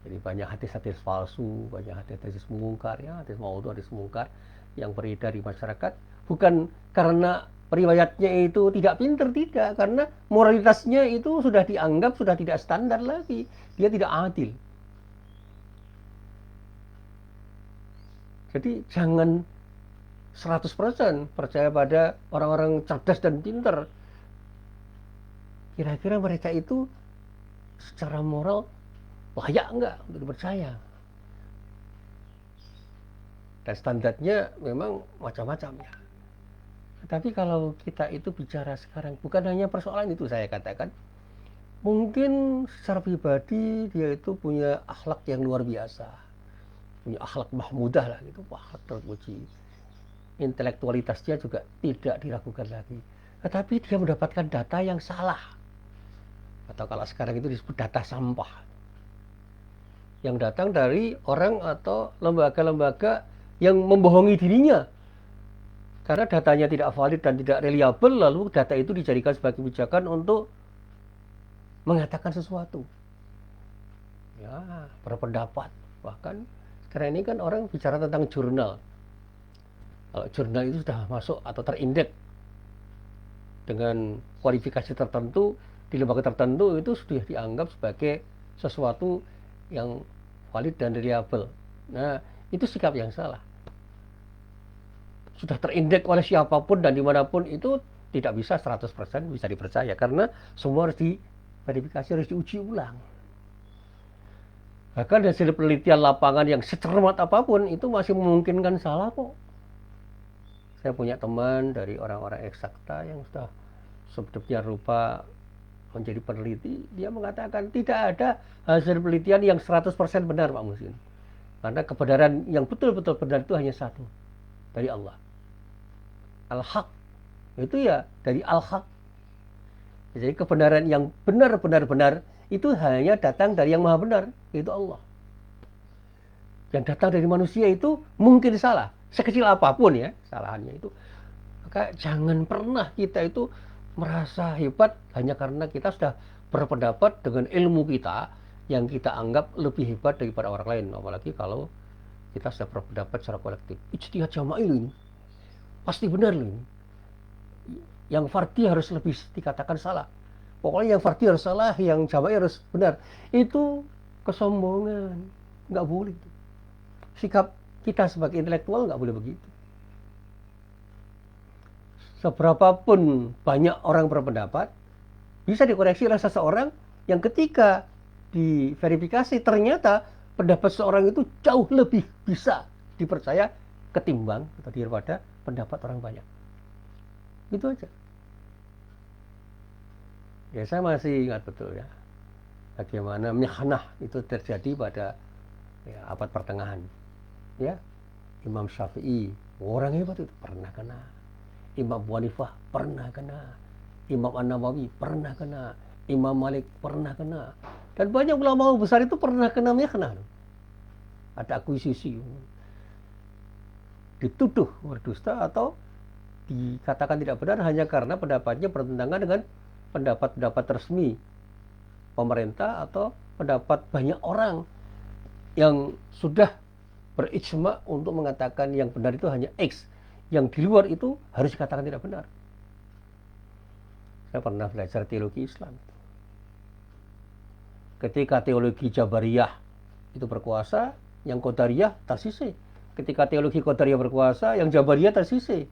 Jadi banyak hadis-hadis palsu, banyak hadis-hadis mungkar, ya, hadis maudhu, hadis mungkar yang beredar di masyarakat, bukan karena periwayatnya itu tidak pintar, tidak, karena moralitasnya itu sudah dianggap sudah tidak standar lagi, dia tidak adil. Jadi jangan 100% percaya pada orang-orang cerdas dan pintar. Kira-kira mereka itu secara moral layak enggak untuk dipercaya? Dan standarnya memang macam-macam ya. Tapi kalau kita itu bicara sekarang, bukan hanya persoalan itu, saya katakan mungkin secara pribadi dia itu punya akhlak yang luar biasa, punya akhlak mahmudah lah gitu, akhlak terpuji, intelektualitasnya juga tidak diragukan lagi. Tetapi dia mendapatkan data yang salah, atau kalau sekarang itu disebut data sampah, yang datang dari orang atau lembaga-lembaga yang membohongi dirinya karena datanya tidak valid dan tidak reliable, lalu data itu dijadikan sebagai pijakan untuk mengatakan sesuatu, ya, berpendapat. Bahkan sekarang ini kan orang bicara tentang jurnal. Kalau jurnal itu sudah masuk atau terindeks dengan kualifikasi tertentu di lembaga tertentu, itu sudah dianggap sebagai sesuatu yang valid dan reliable. Nah, itu sikap yang salah. Sudah terindeks oleh siapapun dan dimanapun, itu tidak bisa 100% bisa dipercaya, karena semua harus diverifikasi, harus diuji ulang. Bahkan hasil penelitian lapangan yang secermat apapun itu masih memungkinkan salah kok. Saya punya teman dari orang-orang eksakta yang sudah sedemikian rupa menjadi peneliti, dia mengatakan tidak ada hasil penelitian yang 100% benar Pak Musin. Karena kebenaran yang betul-betul benar itu hanya satu, dari Allah. Al-Haq, itu ya dari Al-Haq. Jadi kebenaran yang benar-benar benar itu hanya datang dari yang maha benar, yaitu Allah. Yang datang dari manusia itu mungkin salah, sekecil apapun ya kesalahannya itu. Maka jangan pernah kita itu merasa hebat hanya karena kita sudah berpendapat dengan ilmu kita yang kita anggap lebih hebat daripada orang lain. Apalagi kalau kita sudah berpendapat secara kolektif. Ijtihad jama'il ini pasti benar loh ini. Yang fardi harus lebih dikatakan salah. Pokoknya yang fardi harus salah, yang jama'il harus benar. Itu kesombongan. Nggak boleh. Sikap kita sebagai intelektual nggak boleh begitu. Seberapapun banyak orang berpendapat, bisa dikoreksi oleh seseorang yang ketika diverifikasi ternyata pendapat seorang itu jauh lebih bisa dipercaya ketimbang atau daripada pendapat orang banyak. Itu aja. Ya saya masih ingat betul ya bagaimana mihnah itu terjadi pada ya, abad pertengahan. Ya, Imam Syafi'i orang hebat itu pernah kena. Imam Abu Hanifah pernah kena, Imam An-Nawawi pernah kena, Imam Malik pernah kena, dan banyak ulama besar itu pernah kena mihnah. Ada akuisisi, dituduh berdusta atau dikatakan tidak benar hanya karena pendapatnya bertentangan dengan pendapat-pendapat resmi pemerintah atau pendapat banyak orang yang sudah berijma untuk mengatakan yang benar itu hanya X. Yang di luar itu harus dikatakan tidak benar. Saya pernah belajar teologi Islam. Ketika teologi Jabariyah itu berkuasa, yang Qadariyah tersisih. Ketika teologi Qadariyah berkuasa, yang Jabariyah tersisih.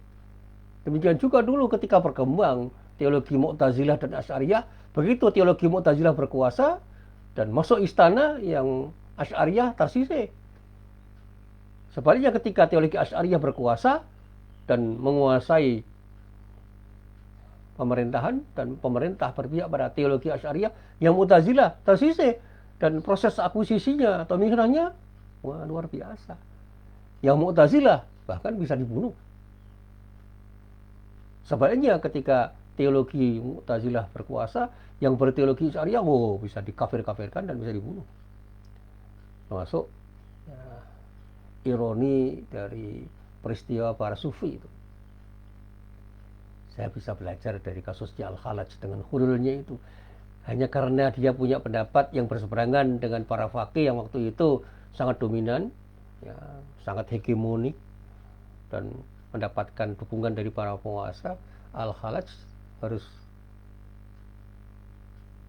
Demikian juga dulu ketika berkembang teologi Mu'tazilah dan Asy'ariyah, begitu teologi Mu'tazilah berkuasa dan masuk istana, yang Asy'ariyah tersisih. Sebaliknya ketika teologi Asy'ariyah berkuasa dan menguasai pemerintahan dan pemerintah berpihak pada teologi Asy'ariyah, yang Mu'tazilah tersisih dan proses akuisisinya atau mihnahnya wah, luar biasa. Yang Mu'tazilah bahkan bisa dibunuh. Sebaliknya ketika teologi Mu'tazilah berkuasa, yang berteologi Asy'ariyah bisa dikafir-kafirkan dan bisa dibunuh. Termasuk ya, ironi dari peristiwa para sufi itu. Saya bisa belajar dari kasusnya Al-Khalaj dengan hululnya itu. Hanya karena dia punya pendapat yang berseberangan dengan para faqih yang waktu itu sangat dominan, ya, sangat hegemonik, dan mendapatkan dukungan dari para penguasa, Al-Khalaj harus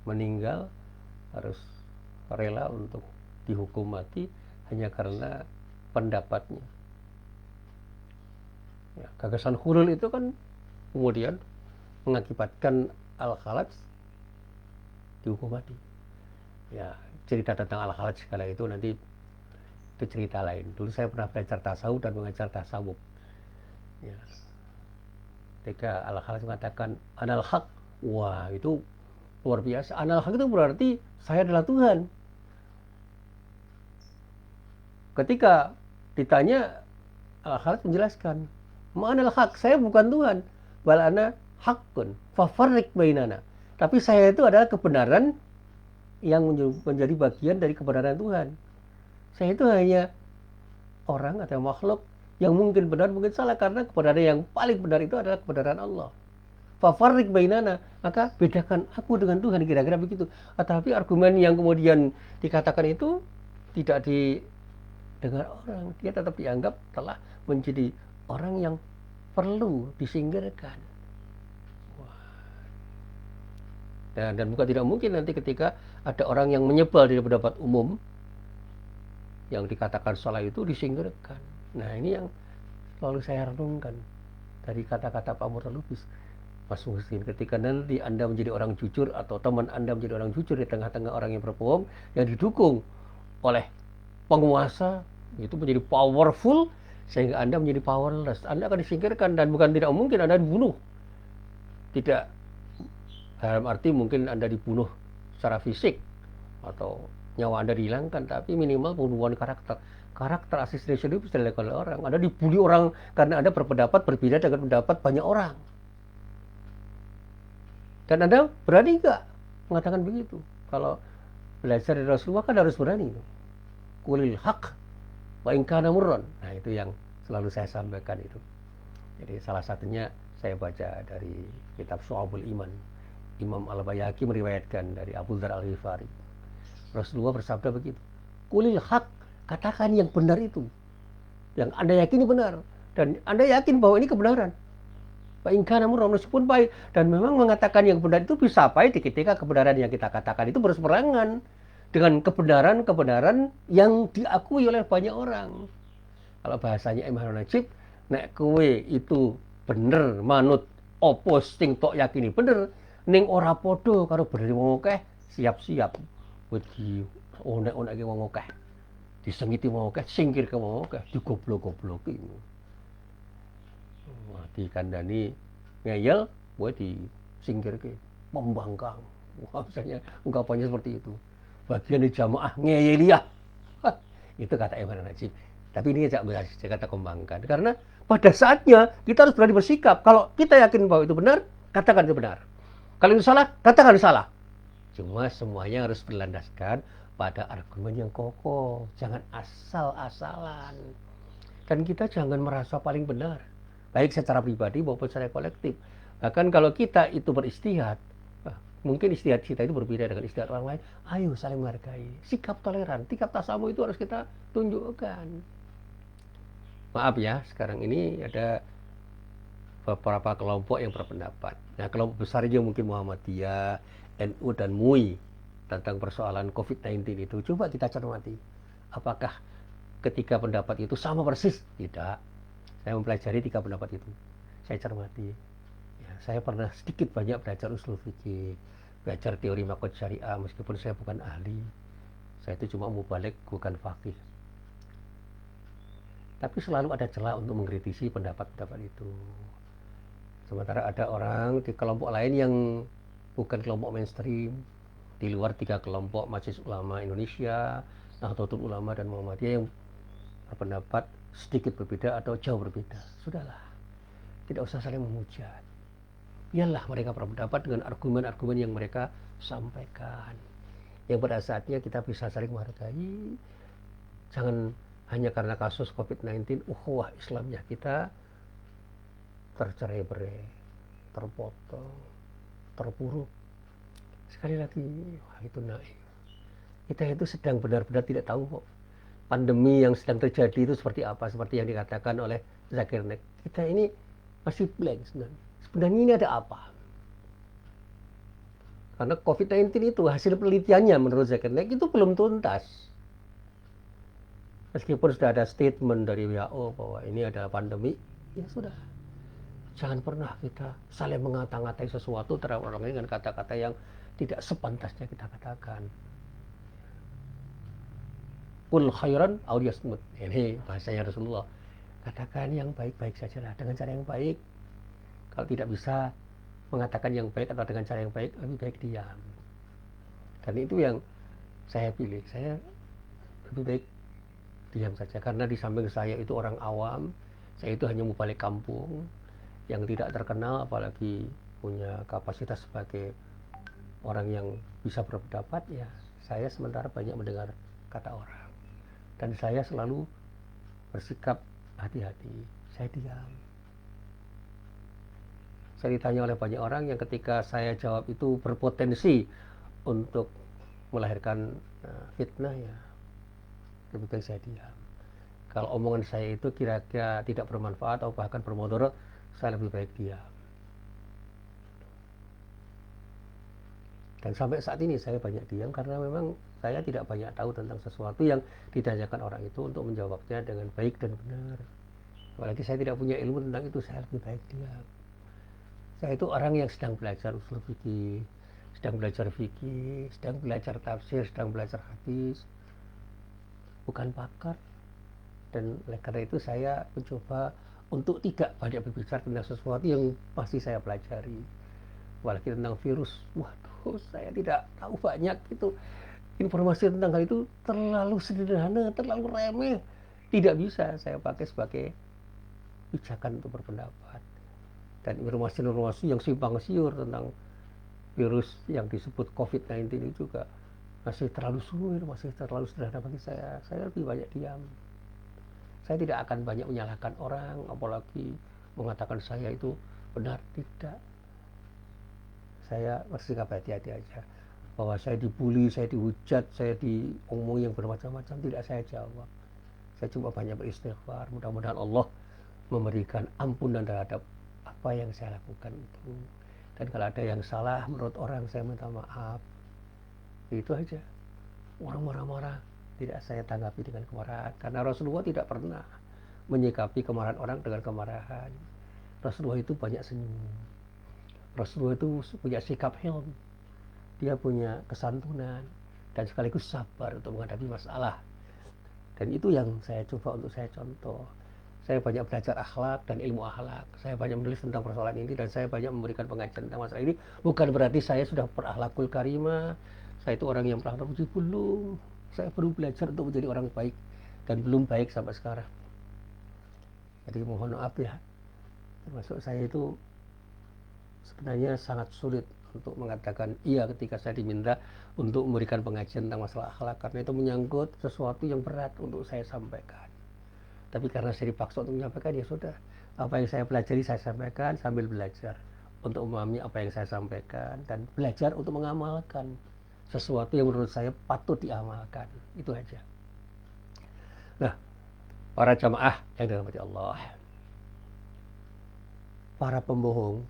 meninggal, harus rela untuk dihukum mati hanya karena pendapatnya. Ya, gagasan hulul itu kan kemudian mengakibatkan Al-Khalaj dihukum mati. Ya, cerita tentang Al-Khalaj kala itu nanti itu cerita lain. Dulu saya pernah belajar tasawuf dan mengajar tasawuf. Ya. Ketika Al-Khalaj mengatakan Anal Haq, wah itu luar biasa. Anal Haq itu berarti saya adalah Tuhan. Ketika ditanya, Al-Khalaj menjelaskan, Ma'anal haq, saya bukan Tuhan. Balana haqqun, fafarriq bainana. Tapi saya itu adalah kebenaran yang menjadi bagian dari kebenaran Tuhan. Saya itu hanya orang atau makhluk yang mungkin benar, mungkin salah, karena kebenaran yang paling benar itu adalah kebenaran Allah. Fafarriq bainana, maka bedakan aku dengan Tuhan, kira-kira begitu. Tetapi argumen yang kemudian dikatakan itu tidak didengar orang, dia tetap dianggap telah menjadi orang yang perlu disingkirkan. Dan bukan tidak mungkin nanti ketika ada orang yang menyebal dari pendapat umum yang dikatakan salah itu disingkirkan. Nah ini yang selalu saya renungkan dari kata-kata Pak Murtad Lubis. Mas Muhsin, ketika nanti Anda menjadi orang jujur atau teman Anda menjadi orang jujur di tengah-tengah orang yang berbohong, yang didukung oleh penguasa itu menjadi powerful sehingga Anda menjadi powerless. Anda akan disingkirkan dan bukan tidak mungkin Anda dibunuh. Tidak dalam arti mungkin Anda dibunuh secara fisik atau nyawa Anda dihilangkan, tapi minimal pembunuhan karakter. Karakter assassination itu bisa dilakukan oleh orang. Anda dibully orang karena Anda berpendapat berbeda dengan pendapat banyak orang. Dan Anda berani nggak mengatakan begitu? Kalau belajar dari Rasulullah kan harus berani. Kulil haq wa in kana murran. Nah, itu yang selalu saya sampaikan itu. Jadi salah satunya saya baca dari kitab Syu'abul Iman. Imam Al-Bayhaqi meriwayatkan dari Abu Dzar Al-Ghifari. Rasulullah bersabda begitu. Kulil haq, katakan yang benar itu. Yang Anda yakini benar. Dan Anda yakin bahwa ini kebenaran. Fa in kana murran, meskipun pahit. Dan memang mengatakan yang benar itu bisa pahit ketika kebenaran yang kita katakan itu berseberangan dengan kebenaran-kebenaran yang diakui oleh banyak orang. Kalau bahasanya Imam Najib, nek kowe itu bener manut opo sing tok yakini bener, ning ora padha karo bener wong akeh, siap-siap wedi onek-oneke wong akeh. Disengiti wong akeh, singkirke wong akeh, digoblok-gobloki. Dikandani ngeyel, kowe disingkirke, membangkang. Wah, misalnya ungkapannya seperti itu. Bagian di jamaah ngeyeliah. Itu kata Imam Najib. Tapi ini saya kata kembangkan. Karena pada saatnya kita harus berani bersikap. Kalau kita yakin bahwa itu benar, katakan itu benar. Kalau itu salah, katakan itu salah. Cuma semuanya harus berlandaskan pada argumen yang kokoh. Jangan asal-asalan. Dan kita jangan merasa paling benar. Baik secara pribadi maupun secara kolektif. Bahkan kalau kita itu beristihad, mungkin istihad kita itu berbeda dengan istihad orang lain. Ayo saling menghargai. Sikap toleran, sikap tasamu itu harus kita tunjukkan. Maaf ya, sekarang ini ada beberapa kelompok yang berpendapat. Nah, kelompok besarnya mungkin Muhammadiyah, NU dan MUI tentang persoalan COVID-19 itu. Coba kita cermati. Apakah ketika pendapat itu sama persis? Tidak. Saya mempelajari 3 pendapat itu. Saya cermati. Ya, saya pernah sedikit banyak belajar usul fikih, belajar teori makhluk syariah, meskipun saya bukan ahli. Saya itu cuma mubalik, bukan faqih. Tapi selalu ada celah untuk mengkritisi pendapat-pendapat itu. Sementara ada orang di kelompok lain yang bukan kelompok mainstream, di luar 3 kelompok Majelis Ulama Indonesia, Nahdlatul Ulama dan Muhammadiyah yang berpendapat sedikit berbeda atau jauh berbeda. Sudahlah, tidak usah saling menghujat. Biarlah mereka berpendapat dengan argumen-argumen yang mereka sampaikan. Yang pada saatnya kita bisa saling menghargai. Jangan hanya karena kasus COVID-19, ukhuwah Islamnya kita tercerai-berai, terpotong, terpuruk. Sekali lagi, wah itu naif. Kita itu sedang benar-benar tidak tahu kok. Pandemi yang sedang terjadi itu seperti apa, seperti yang dikatakan oleh Zakir Naik. Kita ini masih blank sebenarnya. Sebenarnya ini ada apa? Karena COVID-19 itu hasil penelitiannya menurut Zakir Naik itu belum tuntas. Meskipun sudah ada statement dari WHO bahwa ini adalah pandemi, ya sudah. Jangan pernah kita saling mengata-ngatai sesuatu terhadap orang lain dengan kata-kata yang tidak sepantasnya kita katakan. Kul khairan aw yasmut. Ini bahasanya Rasulullah. Katakan yang baik-baik sajalah dengan cara yang baik. Kalau tidak bisa mengatakan yang baik atau dengan cara yang baik, lebih baik diam. Dan itu yang saya pilih. Saya lebih baik diam saja karena di samping saya itu orang awam. Saya itu hanya mubalik kampung yang tidak terkenal, apalagi punya kapasitas sebagai orang yang bisa berpendapat. Ya, saya sementara banyak mendengar kata orang. Dan saya selalu bersikap hati-hati. Saya diam. Saya ditanya oleh banyak orang yang ketika saya jawab itu berpotensi untuk melahirkan fitnah, ya lebih baik saya diam. Kalau omongan saya itu kira-kira tidak bermanfaat atau bahkan bermudarat, saya lebih baik diam. Dan sampai saat ini saya banyak diam karena memang saya tidak banyak tahu tentang sesuatu yang ditanyakan orang itu untuk menjawabnya dengan baik dan benar. Apalagi saya tidak punya ilmu tentang itu, saya lebih baik diam. Saya itu orang yang sedang belajar usul fikih, sedang belajar tafsir, sedang belajar hadis. bukan pakar, dan oleh karena itu saya mencoba untuk tidak banyak berbicara tentang sesuatu yang pasti saya pelajari. Apalagi tentang virus, waduh, saya tidak tahu banyak. Itu informasi tentang hal itu terlalu sederhana, terlalu remeh, tidak bisa saya pakai sebagai pijakan untuk berpendapat. Dan informasi-informasi yang simpang siur tentang virus yang disebut COVID-19 ini juga masih terlalu sulit, masih terlalu sederhana bagi saya. Saya lebih banyak diam. Saya tidak akan banyak menyalahkan orang, apalagi mengatakan saya itu benar. Tidak. Saya bersikap hati-hati aja. Bahwa saya dibully, saya dihujat, saya diomong yang bermacam-macam, tidak saya jawab. Saya cuma banyak beristighfar. Mudah-mudahan Allah memberikan ampunan terhadap apa yang saya lakukan itu. Dan kalau ada yang salah menurut orang, saya minta maaf. Itu aja. Orang marah-marah tidak saya tanggapi dengan kemarahan, karena Rasulullah tidak pernah menyikapi kemarahan orang dengan kemarahan. Rasulullah itu banyak senyum. Rasulullah itu punya sikap hilm. Dia punya kesantunan dan sekaligus sabar untuk menghadapi masalah. Dan itu yang saya coba untuk saya contoh. Saya banyak belajar akhlak dan ilmu akhlak. Saya banyak menulis tentang persoalan ini dan saya banyak memberikan pengajian tentang masalah ini. Bukan berarti saya sudah berakhlakul karimah. Saya itu orang yang berakhlak puji, belum. Saya perlu belajar untuk menjadi orang baik dan belum baik sampai sekarang. Jadi mohon maaf ya. Termasuk saya itu sebenarnya sangat sulit untuk mengatakan iya ketika saya diminta untuk memberikan pengajian tentang masalah akhlak, karena itu menyangkut sesuatu yang berat untuk saya sampaikan. Tapi karena saya dipaksa untuk menyampaikan, ya sudah, apa yang saya pelajari saya sampaikan sambil belajar untuk memahami apa yang saya sampaikan dan belajar untuk mengamalkan sesuatu yang menurut saya patut diamalkan. Itu aja. Nah, para jamaah yang dirahmati Allah, para pembohong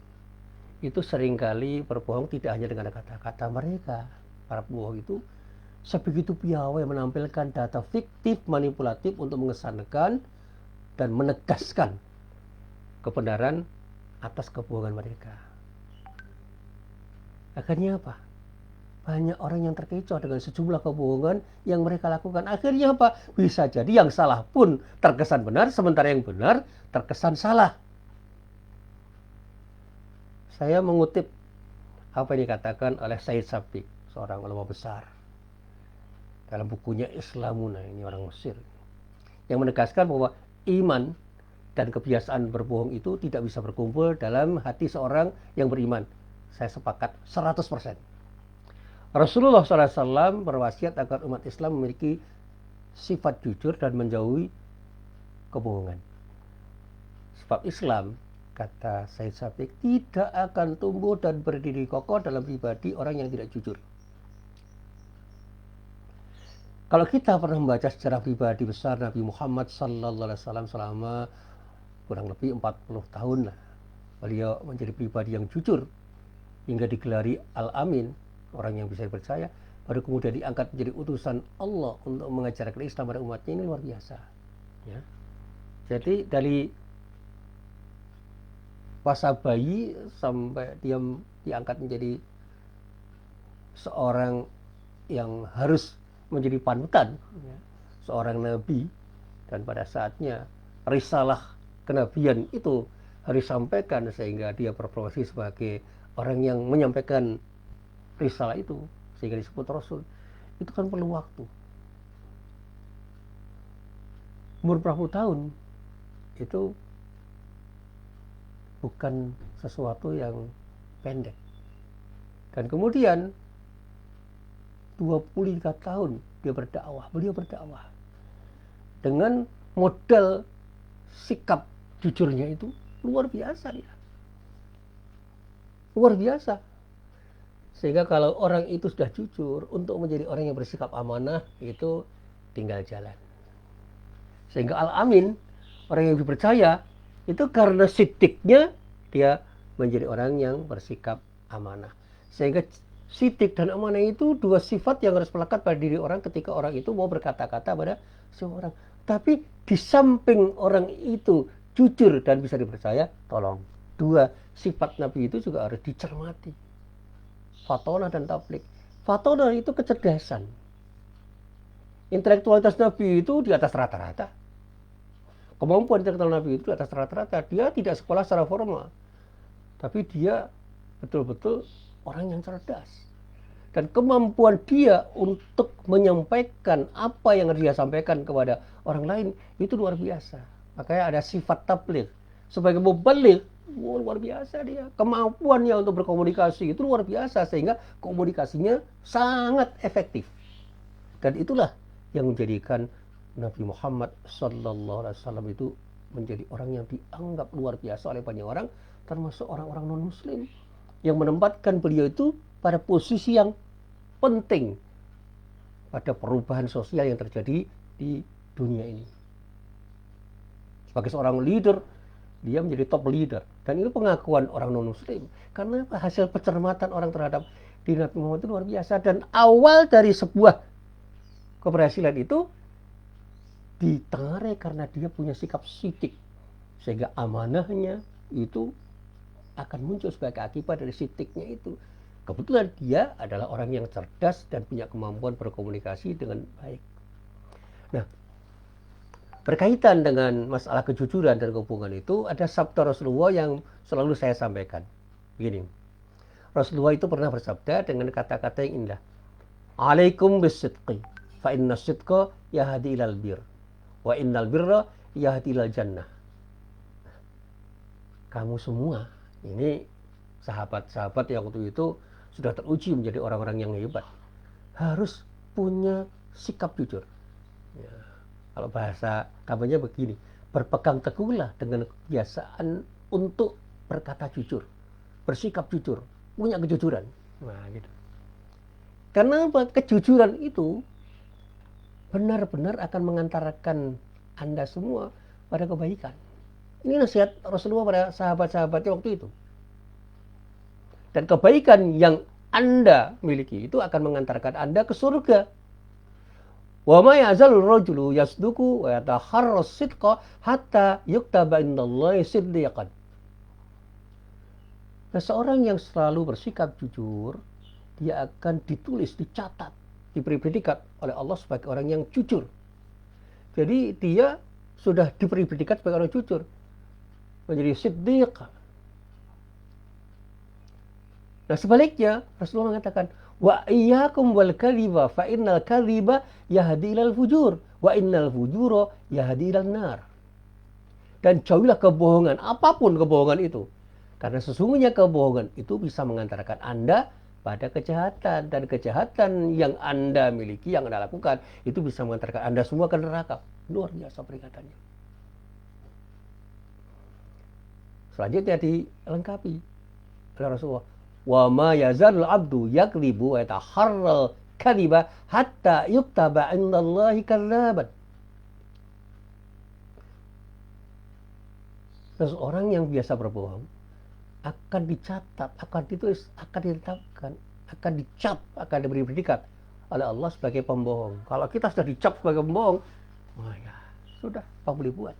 itu seringkali berbohong tidak hanya dengan kata-kata mereka. Para pembohong itu sebegitu piawai menampilkan data fiktif, manipulatif untuk mengesankan dan menegaskan kebenaran atas kebohongan mereka. Akhirnya apa? Banyak orang yang terkecoh dengan sejumlah kebohongan yang mereka lakukan. Akhirnya apa? Bisa jadi yang salah pun terkesan benar, sementara yang benar terkesan salah. Saya mengutip apa yang dikatakan oleh Said Sabiq, seorang ulama besar, dalam bukunya Islamuna, ini orang Mesir, yang menegaskan bahwa iman dan kebiasaan berbohong itu tidak bisa berkumpul dalam hati seorang yang beriman. Saya sepakat 100%. Rasulullah SAW berwasiat agar umat Islam memiliki sifat jujur dan menjauhi kebohongan. Sebab Islam, kata Said Sabiq, tidak akan tumbuh dan berdiri kokoh dalam pribadi orang yang tidak jujur. Kalau kita pernah membaca sejarah pribadi besar Nabi Muhammad SAW selama kurang lebih 40 tahun lah, beliau menjadi pribadi yang jujur hingga digelari Al-Amin, orang yang bisa dipercaya, baru kemudian diangkat menjadi utusan Allah untuk mengajarkan Islam pada umatnya. Ini luar biasa. Ya. Jadi dari masa bayi sampai dia diangkat menjadi seorang yang harus menjadi panutan, ya, seorang nabi, dan pada saatnya risalah kenabian itu harus disampaikan sehingga dia berprofesi sebagai orang yang menyampaikan risalah itu sehingga disebut Rasul. Itu kan perlu waktu. Umur berapa tahun itu bukan sesuatu yang pendek. Dan kemudian 23 tahun beliau berdakwah dengan modal sikap jujurnya itu luar biasa ya. Luar biasa. Sehingga kalau orang itu sudah jujur, untuk menjadi orang yang bersikap amanah itu tinggal jalan. Sehingga Al-Amin, orang yang dipercaya, itu karena sidiknya dia menjadi orang yang bersikap amanah. Sehingga sidik dan amanah itu dua sifat yang harus melekat pada diri orang ketika orang itu mau berkata-kata pada seorang. Tapi di samping orang itu jujur dan bisa dipercaya, tolong, dua sifat Nabi itu juga harus dicermati. Fatonah dan tablik. Fatonah itu kecerdasan. Intelektualitas Nabi itu di atas rata-rata. Kemampuan intelektual Nabi itu di atas rata-rata. Dia tidak sekolah secara formal, tapi dia betul-betul orang yang cerdas. Dan kemampuan dia untuk menyampaikan apa yang dia sampaikan kepada orang lain itu luar biasa. Makanya ada sifat tabligh. Sebagai mubaligh, luar biasa dia. Kemampuannya untuk berkomunikasi itu luar biasa, sehingga komunikasinya sangat efektif. Dan itulah yang menjadikan Nabi Muhammad SAW itu menjadi orang yang dianggap luar biasa oleh banyak orang, termasuk orang-orang non-muslim, yang menempatkan beliau itu pada posisi yang penting pada perubahan sosial yang terjadi di dunia ini. Sebagai seorang leader, dia menjadi top leader. Dan itu pengakuan orang non-muslim. Karena hasil pencermatan orang terhadap diri Nabi Muhammad itu luar biasa. Dan awal dari sebuah keberhasilan itu ditengarai karena dia punya sikap sidik. Sehingga amanahnya itu akan muncul sebagai akibat dari sidiknya itu. Kebetulan dia adalah orang yang cerdas dan punya kemampuan berkomunikasi dengan baik. Nah, berkaitan dengan masalah kejujuran dan kebohongan itu, ada sabda Rasulullah yang selalu saya sampaikan. Begini, Rasulullah itu pernah bersabda dengan kata-kata yang indah. Alaikum bisidqi, fa inna sidqa yahdi ilal bir, wa innal birra yahdi ilal jannah. Kamu semua, ini sahabat-sahabat yang waktu itu sudah teruji menjadi orang-orang yang hebat, harus punya sikap jujur. Ya, kalau bahasa kampanye begini, berpegang teguhlah dengan kebiasaan untuk berkata jujur, bersikap jujur, punya kejujuran. Nah, gitu. Karena kejujuran itu benar-benar akan mengantarkan Anda semua pada kebaikan. Ini nasihat Rasulullah pada sahabat-sahabatnya waktu itu. Dan kebaikan yang Anda miliki itu akan mengantarkan Anda ke surga. Wa ma yazalul rajulu yasduqu wa yataharras sidqa hatta yuktaba indallahi siddiqan. Nah, seorang yang selalu bersikap jujur, dia akan ditulis, dicatat, diberi predikat oleh Allah sebagai orang yang jujur. Jadi dia sudah diberi predikat sebagai orang jujur, menjadi siddiq. Nah, sebaliknya Rasulullah mengatakan, wa iyyakum wal kadhiba fa innal kadhiba yahdi ilal fujur wa innal fujura yahdi ilan nar. Dan jauhilah kebohongan, apapun kebohongan itu. Karena sesungguhnya kebohongan itu bisa mengantarkan Anda pada kejahatan, dan kejahatan yang Anda miliki, yang Anda lakukan, itu bisa mengantarkan Anda semua ke neraka. Luar biasa peringatannya. Selanjutnya dilengkapi oleh Rasulullah. Wa ma yazalul abdu yakdzibu wa yataharral kadziba hatta yuktaba indallahi kadzaban. Seseorang yang biasa berbohong akan dicatat, akan ditulis, akan ditetapkan, akan dicap, akan diberi predikat oleh Allah sebagai pembohong. Kalau kita sudah dicap sebagai pembohong, wah ya sudah, apa boleh buat?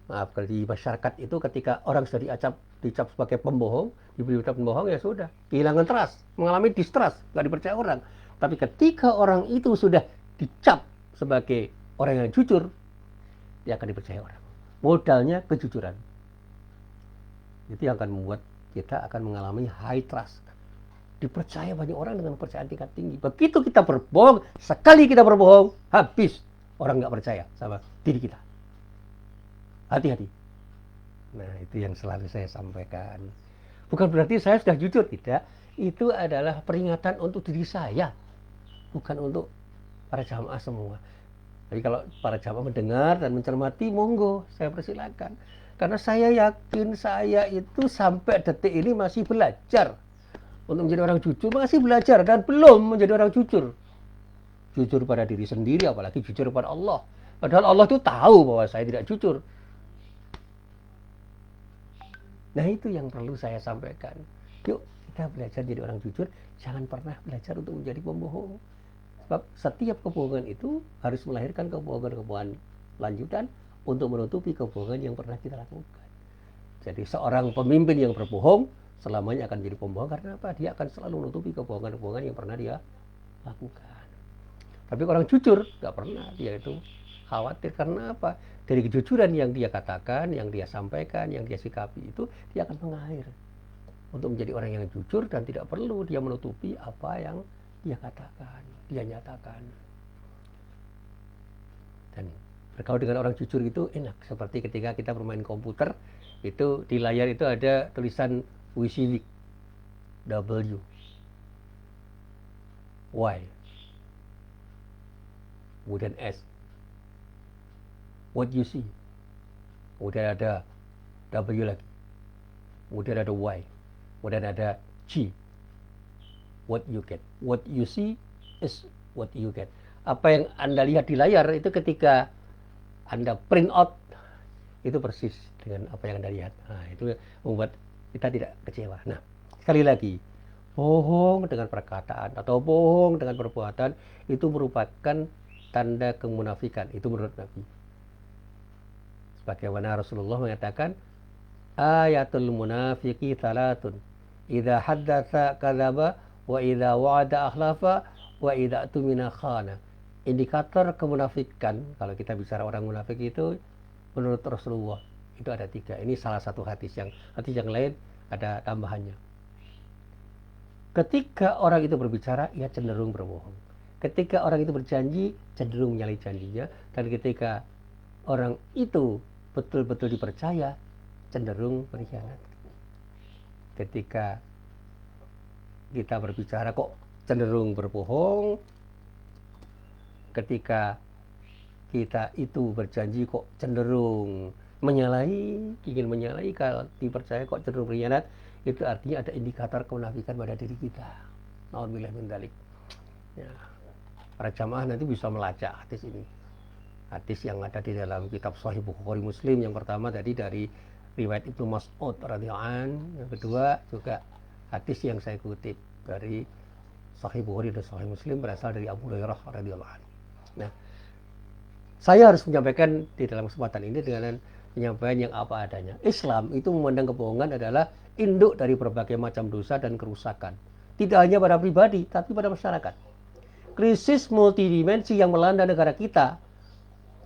Maaf, kalau di masyarakat itu ketika orang sudah dicap sebagai pembohong, diberi predikat pembohong, ya sudah, kehilangan trust, mengalami distrust, nggak dipercaya orang. Tapi ketika orang itu sudah dicap sebagai orang yang jujur, dia akan dipercaya orang. Modalnya kejujuran. Itu yang akan membuat kita akan mengalami high trust. Dipercaya banyak orang dengan kepercayaan tingkat tinggi. Begitu kita berbohong, sekali kita berbohong, habis. Orang nggak percaya sama diri kita. Hati-hati. Nah, itu yang selalu saya sampaikan. Bukan berarti saya sudah jujur, tidak. Itu adalah peringatan untuk diri saya. Bukan untuk para jamaah semua. Jadi kalau para jamaah mendengar dan mencermati, monggo, saya persilakan. Karena saya yakin saya itu sampai detik ini masih belajar untuk menjadi orang jujur, masih belajar dan belum menjadi orang jujur. Jujur pada diri sendiri, apalagi jujur pada Allah. Padahal Allah itu tahu bahwa saya tidak jujur. Nah, itu yang perlu saya sampaikan. Yuk, kita belajar jadi orang jujur, jangan pernah belajar untuk menjadi pembohong. Sebab setiap kebohongan itu harus melahirkan kebohongan-kebohongan lanjutan untuk menutupi kebohongan yang pernah kita lakukan. Jadi seorang pemimpin yang berbohong selamanya akan jadi pembohong, karena apa? Dia akan selalu menutupi kebohongan-kebohongan yang pernah dia lakukan. Tapi orang jujur nggak pernah dia itu khawatir. Karena apa? Dari kejujuran yang dia katakan, yang dia sampaikan, yang dia sikapi itu, dia akan mengalir untuk menjadi orang yang jujur dan tidak perlu dia menutupi apa yang dia katakan, dia nyatakan. Dan bergaul dengan orang jujur itu enak. Seperti ketika kita bermain komputer, itu di layar itu ada tulisan WYSIWYG, W, Y, kemudian S, what you see, kemudian ada W lagi, kemudian ada Y, kemudian ada G, what you get. What you see is what you get. Apa yang Anda lihat di layar itu ketika Anda print out, itu persis dengan apa yang Anda lihat. Nah, itu membuat kita tidak kecewa. Nah, sekali lagi, bohong dengan perkataan atau bohong dengan perbuatan itu merupakan tanda kemunafikan. Itu menurut Nabi. Sebagaimana Rasulullah mengatakan, ayatul munafiqi salatun, idza haddatsa kadzaba, wa idza wa'ada akhlafa, wa idza tumina khana. Indikator kemunafikan, kalau kita bicara orang munafik itu, menurut Rasulullah itu ada 3. Ini salah satu hadis yang lain ada tambahannya. Ketika orang itu berbicara, ia cenderung berbohong. Ketika orang itu berjanji, cenderung menyalahi janjinya. Dan ketika orang itu betul-betul dipercaya, cenderung berkhianat. Ketika kita berbicara kok cenderung berbohong, ketika kita itu berjanji kok cenderung ingin menyalahi, kalau dipercaya kok cenderung berkhianat, itu artinya ada indikator kemunafikan pada diri kita. Nauzubillah min dzalik. Ya. Para jamaah nanti bisa melacak hadis ini. Hadis yang ada di dalam kitab Sahih Bukhari Muslim, yang pertama tadi dari riwayat Ibnu Mas'ud radhiyallahu anhu, yang kedua juga hadis yang saya kutip dari Sahih Bukhari dan Sahih Muslim berasal dari Abu Hurairah radhiyallahu anhu. Nah, saya harus menyampaikan di dalam kesempatan ini dengan penyampaian yang apa adanya. Islam itu memandang kebohongan adalah induk dari berbagai macam dosa dan kerusakan. Tidak hanya pada pribadi, tapi pada masyarakat. Krisis multidimensi yang melanda negara kita,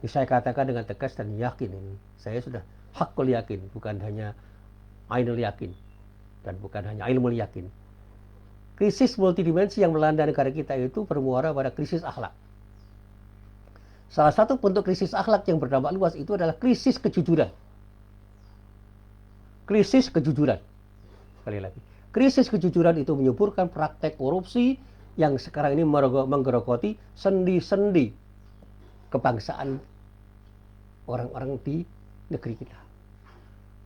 saya katakan dengan tegas dan yakin ini. Saya sudah hakul yakin, bukan hanya ainul yakin, dan bukan hanya ilmul yakin. Krisis multidimensi yang melanda negara kita itu bermuara pada krisis akhlak. Salah satu bentuk krisis akhlak yang berdampak luas itu adalah krisis kejujuran. Krisis kejujuran. Sekali lagi. Krisis kejujuran itu menyuburkan praktek korupsi yang sekarang ini menggerogoti sendi-sendi kebangsaan orang-orang di negeri kita.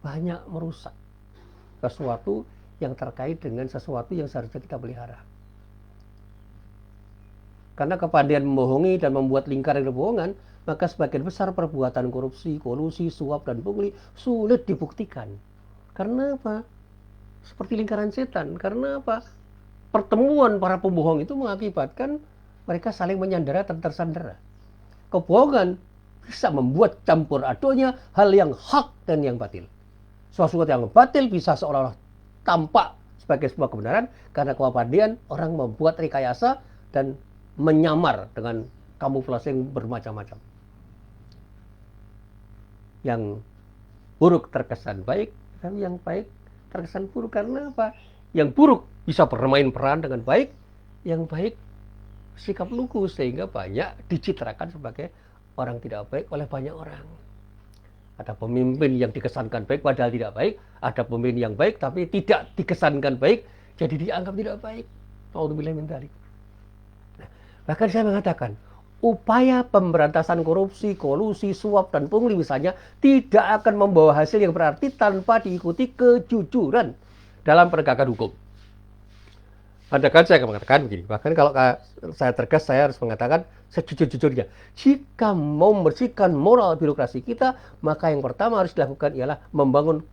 Banyak merusak sesuatu yang terkait dengan sesuatu yang seharusnya kita pelihara. Karena kepandaian membohongi dan membuat lingkaran kebohongan, maka sebagian besar perbuatan korupsi, kolusi, suap, dan pungli sulit dibuktikan. Karena apa? Seperti lingkaran setan. Karena apa? Pertemuan para pembohong itu mengakibatkan mereka saling menyandera dan tersandera. Kebohongan bisa membuat campur aduknya hal yang hak dan yang batil. Sesuatu yang batil bisa seolah-olah tampak sebagai sebuah kebenaran karena kepandaian orang membuat rekayasa dan menyamar dengan kamuflase yang bermacam-macam. Yang buruk terkesan baik, tapi yang baik terkesan buruk. Karena apa? Yang buruk bisa bermain peran dengan baik, yang baik sikap lugu, sehingga banyak dicitrakan sebagai orang tidak baik oleh banyak orang. Ada pemimpin yang dikesankan baik padahal tidak baik, ada pemimpin yang baik tapi tidak dikesankan baik, jadi dianggap tidak baik. Nauzubillah min dzalik. Bahkan saya mengatakan, upaya pemberantasan korupsi, kolusi, suap, dan pungli misalnya tidak akan membawa hasil yang berarti tanpa diikuti kejujuran dalam penegakan hukum. Padahal saya akan mengatakan begini, bahkan kalau saya tegas saya harus mengatakan sejujur-jujurnya. Jika mau membersihkan moral birokrasi kita, maka yang pertama harus dilakukan ialah membangun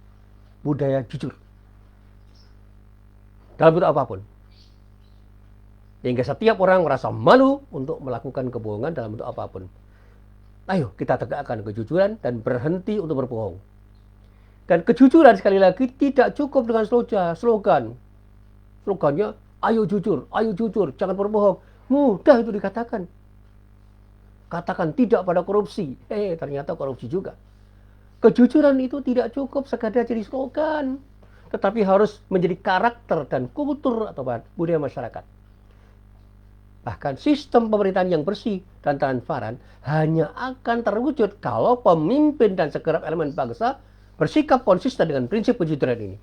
budaya jujur. Dalam bentuk apapun. Hingga setiap orang merasa malu untuk melakukan kebohongan dalam bentuk apapun. Ayo kita tegakkan kejujuran dan berhenti untuk berbohong. Dan kejujuran sekali lagi tidak cukup dengan slogan. Slogannya, ayo jujur, jangan berbohong. Mudah itu dikatakan. katakan tidak pada korupsi. Ternyata korupsi juga. Kejujuran itu tidak cukup sekadar jadi slogan, tetapi harus menjadi karakter dan kultur atau budaya masyarakat. Bahkan sistem pemerintahan yang bersih dan transparan hanya akan terwujud kalau pemimpin dan segenap elemen bangsa bersikap konsisten dengan prinsip kejujuran ini.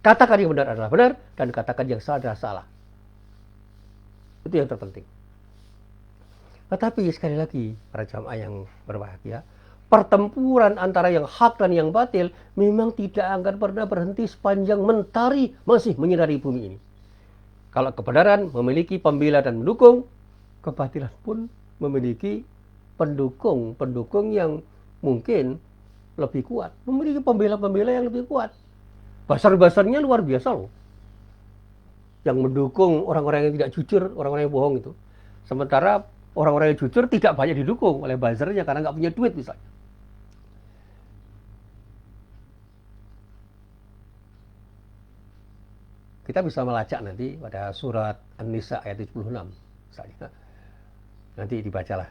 Katakan yang benar adalah benar, dan katakan yang salah adalah salah. Itu yang terpenting. Tetapi sekali lagi, para jamaah yang berbahagia, pertempuran antara yang hak dan yang batil memang tidak akan pernah berhenti sepanjang mentari masih menyinari bumi ini. Kalau kebenaran memiliki pembela dan mendukung, kebatilan pun memiliki pendukung yang mungkin lebih kuat, memiliki pembela-pembela yang lebih kuat. Basar-basarnya luar biasa loh, yang mendukung orang-orang yang tidak jujur, orang-orang yang bohong itu. Sementara orang-orang yang jujur tidak banyak didukung oleh buzzernya karena nggak punya duit misalnya. Kita bisa melacak nanti pada surat An-Nisa ayat 76 misalnya. Nanti dibacalah.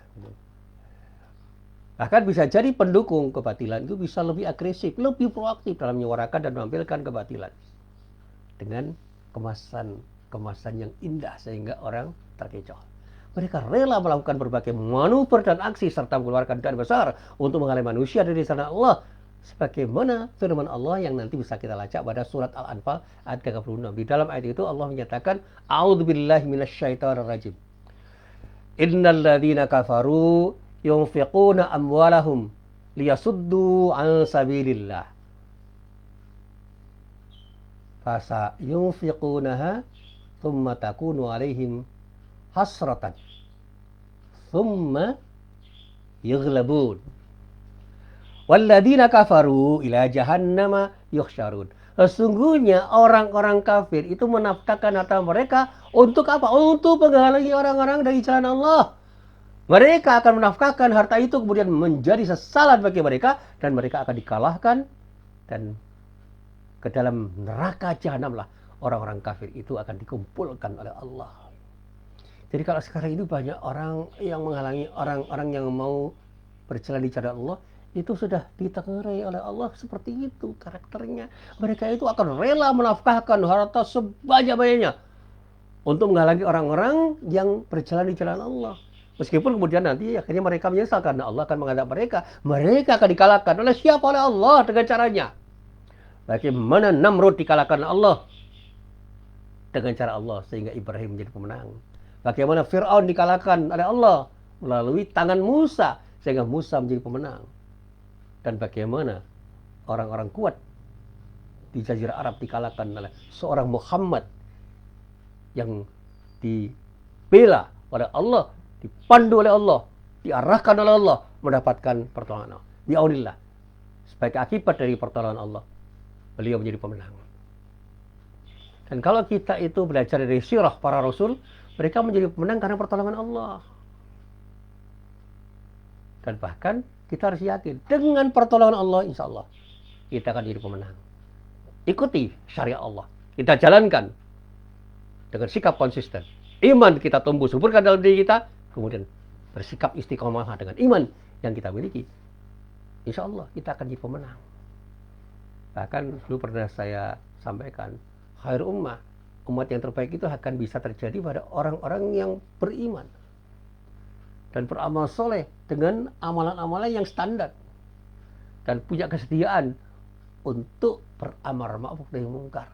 Bahkan bisa jadi pendukung kebatilan itu bisa lebih agresif, lebih proaktif dalam menyuarakan dan menampilkan kebatilan dengan kemasan yang indah sehingga orang terkecoh. Mereka rela melakukan berbagai manuver dan aksi serta mengeluarkan dana besar untuk menghalangi manusia dari sana Allah. Sebagaimana firman Allah yang nanti bisa kita lacak pada surat Al-Anfal ayat 36. Di dalam ayat itu Allah menyatakan, A'udzubillahi minasyaitonirrajim. Innal ladzina kafaru yunfiquna amwalahum liyasuddu an sabilillah. Fasa yunfiqunaha thumma takunu alaihim hasratan thumma yughlabun walladzina kafaru ila jahannama yuhsyarun. Sesungguhnya orang-orang kafir itu menafkahkan harta mereka untuk apa? Untuk menghalangi orang-orang dari jalan Allah. Mereka akan menafkahkan harta itu kemudian menjadi sesalan bagi mereka dan mereka akan dikalahkan dan ke dalam neraka jahanam lah orang-orang kafir itu akan dikumpulkan oleh Allah. Jadi kalau sekarang ini banyak orang yang menghalangi orang-orang yang mau berjalan di jalan Allah, itu sudah ditengarai oleh Allah seperti itu karakternya. Mereka itu akan rela menafkahkan harta sebanyak-banyaknya untuk menghalangi orang-orang yang berjalan di jalan Allah. Meskipun kemudian nanti akhirnya mereka menyesal karena Allah akan menghadap mereka. Mereka akan dikalahkan oleh siapa? Oleh Allah dengan caranya. Bagaimana Namrud dikalahkan oleh Allah? Dengan cara Allah sehingga Ibrahim menjadi pemenang. Bagaimana Fir'aun dikalahkan oleh Allah melalui tangan Musa sehingga Musa menjadi pemenang. Dan bagaimana orang-orang kuat di Jazirah Arab dikalahkan oleh seorang Muhammad yang dibela oleh Allah, dipandu oleh Allah, diarahkan oleh Allah, mendapatkan pertolongan Allah. Bi'aunillah. Sebagai akibat dari pertolongan Allah, beliau menjadi pemenang. Dan kalau kita itu belajar dari sirah para rasul, mereka menjadi pemenang karena pertolongan Allah. Dan bahkan kita harus yakin dengan pertolongan Allah, insya Allah kita akan jadi pemenang. Ikuti syariat Allah, kita jalankan dengan sikap konsisten. Iman kita tumbuh suburkan dalam diri kita, kemudian bersikap istiqomah dengan iman yang kita miliki. Insya Allah kita akan jadi pemenang. Bahkan dulu pernah saya sampaikan, khair umat yang terbaik itu akan bisa terjadi pada orang-orang yang beriman dan beramal soleh dengan amalan-amalan yang standar dan punya kesediaan untuk beramar ma'ruf nahi mungkar.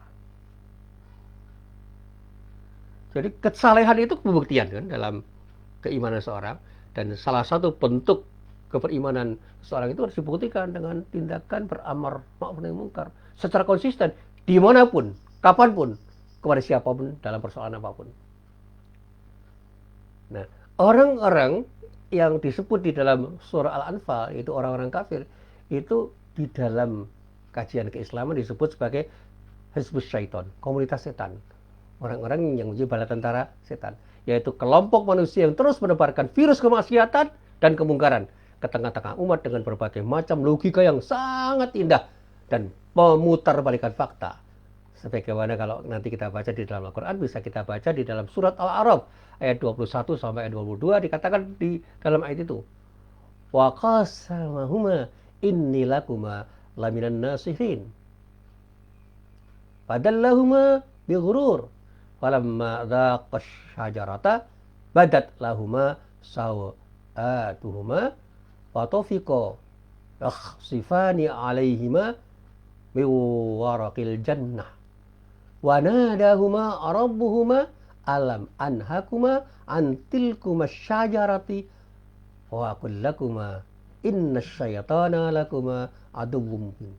Jadi kesalehan itu pembuktian kan dalam keimanan seorang, dan salah satu bentuk keberimanan seorang itu harus dibuktikan dengan tindakan beramar ma'ruf nahi mungkar secara konsisten dimanapun, kapanpun, kepada siapapun dalam persoalan apapun. Nah, orang-orang yang disebut di dalam surah Al-Anfal, itu orang-orang kafir, itu di dalam kajian keislaman disebut sebagai Hizbus Syaiton, komunitas setan. Orang-orang yang menjadi bala tentara setan, yaitu kelompok manusia yang terus menebarkan virus kemaksiatan dan kemungkaran ke tengah-tengah umat dengan berbagai macam logika yang sangat indah dan memutarbalikan fakta, Sebagaimana kalau nanti kita baca di dalam Al-Quran, bisa kita baca di dalam surat Al-A'raf ayat 21 sampai ayat 22, dikatakan di dalam ayat itu, wa qasamahuma inni lakuma laminan nasihin fadallahuma bighurur falamma dhaqash syajarata badat lahuma sawatuhuma wa tafiqa yakhsifani alaihima min waraqil jannah wa nadahuma rabbuhuma alam anhakuma an tilkuma syajarati wa aqul lakuma inna syaitana lakuma aduwwum mubin.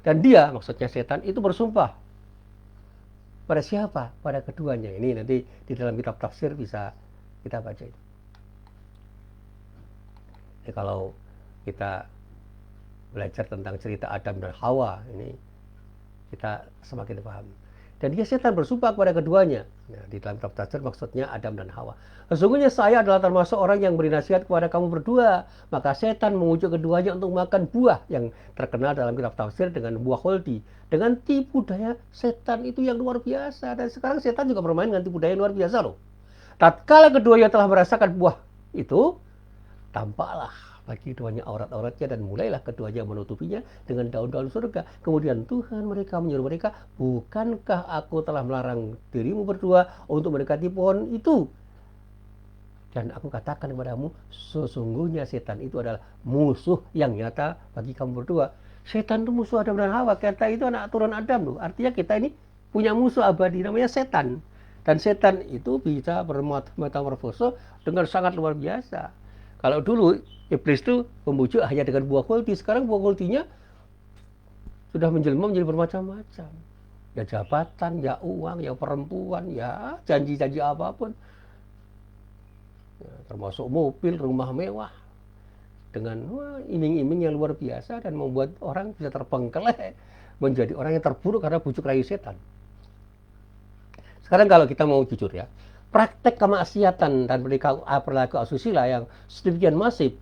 Dan dia, maksudnya setan, itu bersumpah pada siapa? Pada keduanya. Ini nanti di dalam kitab tafsir bisa kita baca itu. Jadi kalau kita belajar tentang cerita Adam dan Hawa, ini kita semakin paham. Dan dia setan bersumpah kepada keduanya. Nah, di dalam kitab tafsir maksudnya Adam dan Hawa. Sesungguhnya saya adalah termasuk orang yang beri nasihat kepada kamu berdua. Maka setan mengujuk keduanya untuk makan buah yang terkenal dalam kitab tafsir dengan buah khuldi. Dengan tipu daya setan itu yang luar biasa. Dan sekarang setan juga bermain dengan tipu daya yang luar biasa loh. Tatkala keduanya telah merasakan buah itu, tampaklah bagi keduanya aurat-auratnya dan mulailah keduanya menutupinya dengan daun-daun surga. Kemudian Tuhan mereka menyuruh mereka, bukankah aku telah melarang dirimu berdua untuk mendekati pohon itu? Dan aku katakan kepadamu, sesungguhnya setan itu adalah musuh yang nyata bagi kamu berdua. Setan itu musuh Adam dan Hawa. Kita itu anak turun Adam loh. Artinya kita ini punya musuh abadi namanya setan. Dan setan itu bisa bermetamorfosa dengan sangat luar biasa. Kalau dulu iblis itu membujuk hanya dengan buah khuldi, sekarang buah khuldinya sudah menjelma menjadi bermacam-macam. Ya jabatan, ya uang, ya perempuan, ya janji-janji apapun. Ya, termasuk mobil, rumah mewah. Dengan iming-iming yang luar biasa dan membuat orang bisa terbengkelai menjadi orang yang terburuk karena bujuk rayu setan. Sekarang kalau kita mau jujur ya, praktek kemaksiatan dan perilaku asusila yang sedemikian masif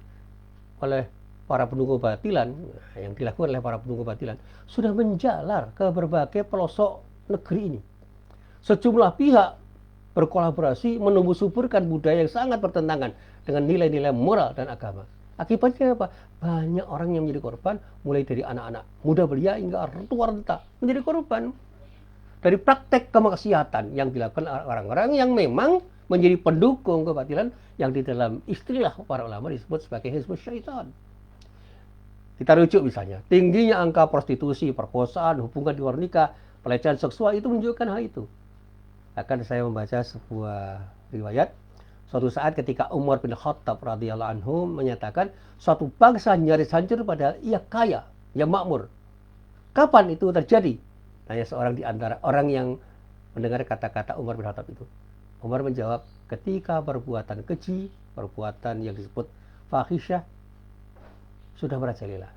oleh para pendukung kebatilan, yang dilakukan oleh para pendukung kebatilan, sudah menjalar ke berbagai pelosok negeri ini. Sejumlah pihak berkolaborasi menumbuh suburkan budaya yang sangat bertentangan dengan nilai-nilai moral dan agama. Akibatnya apa? Banyak orang yang menjadi korban, mulai dari anak-anak muda belia hingga tua renta menjadi korban dari praktek kemaksiatan yang dilakukan orang-orang yang memang menjadi pendukung kebatilan yang di dalam istilah para ulama disebut sebagai hizbus syaitan. Kita rujuk misalnya, tingginya angka prostitusi, perkosaan, hubungan di luar nikah, pelecehan seksual itu menunjukkan hal itu. Akan saya membaca sebuah riwayat, suatu saat ketika Umar bin Khattab radhiyallahu anhu menyatakan suatu bangsa nyaris hancur padahal ia kaya, ia makmur. Kapan itu terjadi? Tanya seorang di antara orang yang mendengar kata-kata Umar bin Khattab itu. Umar menjawab, ketika perbuatan keji, perbuatan yang disebut fahisyah sudah merajalela.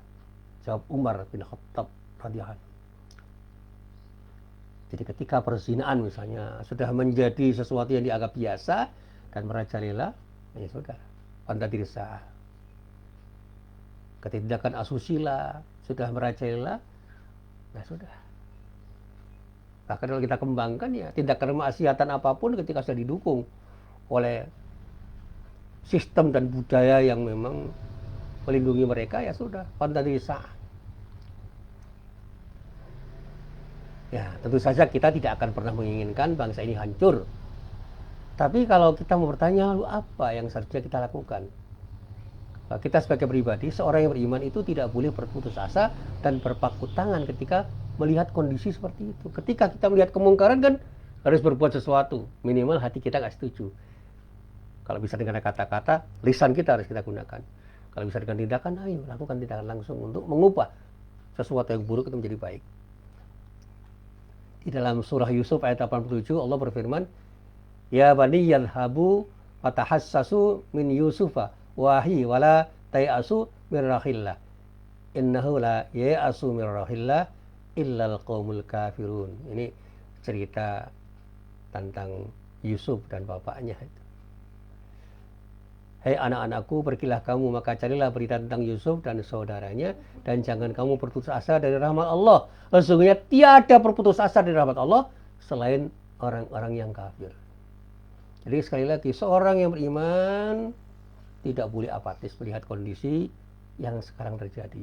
Jawab Umar bin Khattab radhiyallahu anhu. Jadi ketika perzinaan misalnya sudah menjadi sesuatu yang dianggap biasa dan merajalela, ya sudah, pada diri sah. Ketindakan asusila sudah merajalela, nah sudah. Bahkan kalau kita kembangkan ya tindakan kemaksiatan apapun ketika sudah didukung oleh sistem dan budaya yang memang melindungi mereka, ya sudah, pada diri sah. Ya, tentu saja kita tidak akan pernah menginginkan bangsa ini hancur. Tapi kalau kita mau bertanya, lalu apa yang seharusnya kita lakukan? Kita sebagai pribadi, seorang yang beriman itu tidak boleh berputus asa dan berpangku tangan ketika melihat kondisi seperti itu. Ketika kita melihat kemungkaran kan harus berbuat sesuatu. Minimal hati kita nggak setuju. Kalau bisa dengan kata-kata, lisan kita harus kita gunakan. Kalau bisa dengan tindakan, ayo lakukan tindakan langsung untuk mengubah sesuatu yang buruk itu menjadi baik. Di dalam surah Yusuf ayat 87 Allah berfirman, ya bani yadhabu fatahassasu min yusufa wahi wala tayasu min rahillah innahu la yayasu min rahillah illal qaumul kafirun. Ini cerita tentang Yusuf dan bapaknya itu. Hei anak-anakku, pergilah kamu, maka carilah berita tentang Yusuf dan saudaranya, dan jangan kamu berputus asa dari rahmat Allah. Sesungguhnya tiada berputus asa dari rahmat Allah selain orang-orang yang kafir. Jadi sekali lagi, seorang yang beriman tidak boleh apatis melihat kondisi yang sekarang terjadi.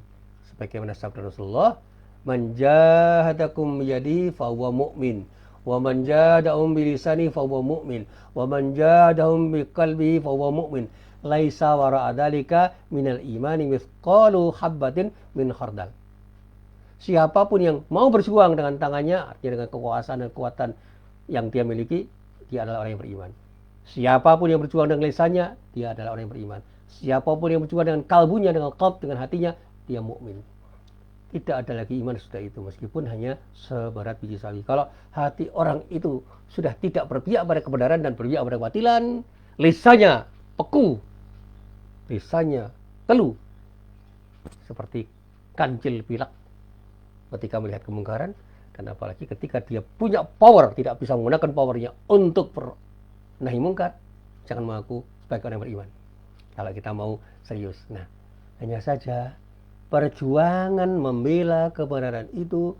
Sebagaimana sabda Rasulullah, "Man jahadakum biyadihi fahuwa mu'min, wa man jahadahum bilisani fahuwa mu'min, wa man jahadahum biqalbihi fahuwa mu'min. Laisa wara'a dzalika minal imani mithqalu habbatin min khardal." Siapapun yang mau berjuang dengan tangannya, artinya dengan kekuasaan dan kekuatan yang dia miliki, dia adalah orang yang beriman. Siapapun yang berjuang dengan lisannya, dia adalah orang yang beriman. Siapapun yang berjuang dengan kalbunya, dengan qalb, dengan hatinya, dia mukmin. Tidak ada lagi iman sudah itu, meskipun hanya seberat biji sawi. Kalau hati orang itu sudah tidak berpihak pada kebenaran dan berpihak pada kebatilan, lisannya peku, lisannya teluh, seperti kancil pilak ketika melihat kemungkaran. Dan apalagi ketika dia punya power, tidak bisa menggunakan powernya untuk nahi mungkar, jangan mengaku sebagai orang beriman. Kalau kita mau serius. Nah, hanya saja perjuangan membela kebenaran itu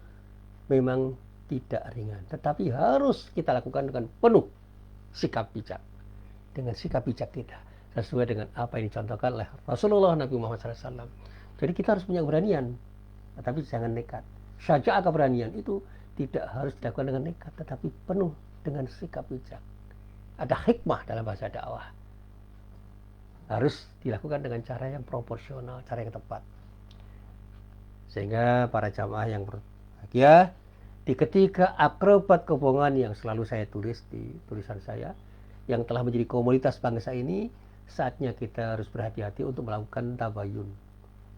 memang tidak ringan, tetapi harus kita lakukan dengan penuh sikap bijak. Dengan sikap bijak kita sesuai dengan apa yang dicontohkan oleh Rasulullah Nabi Muhammad SAW. Jadi kita harus punya keberanian, tetapi jangan nekat. Syaja'ah, keberanian itu tidak harus dilakukan dengan nekat, tetapi penuh dengan sikap bijak. Ada hikmah dalam bahasa dakwah. Harus dilakukan dengan cara yang proporsional, cara yang tepat. Sehingga para jamaah yang berbahagia, di ketika akrobat kebohongan yang selalu saya tulis di tulisan saya, yang telah menjadi komoditas bangsa ini, saatnya kita harus berhati-hati untuk melakukan tabayun,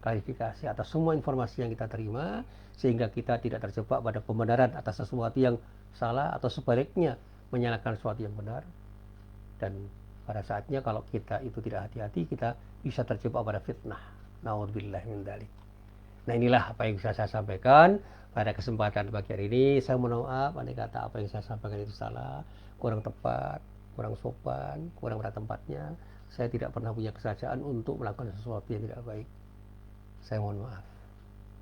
klarifikasi atas semua informasi yang kita terima, sehingga kita tidak terjebak pada pembenaran atas sesuatu yang salah, atau sebaliknya menyalahkan sesuatu yang benar. Dan pada saatnya kalau kita itu tidak hati-hati, kita bisa terjebak pada fitnah. Na'udzubillah min dzalik. Nah, inilah apa yang bisa saya sampaikan pada kesempatan pagi hari ini. Saya mohon maaf andai kata apa yang saya sampaikan itu salah, kurang tepat, kurang sopan, kurang pada tempatnya. Saya tidak pernah punya kesajaan untuk melakukan sesuatu yang tidak baik. Saya mohon maaf.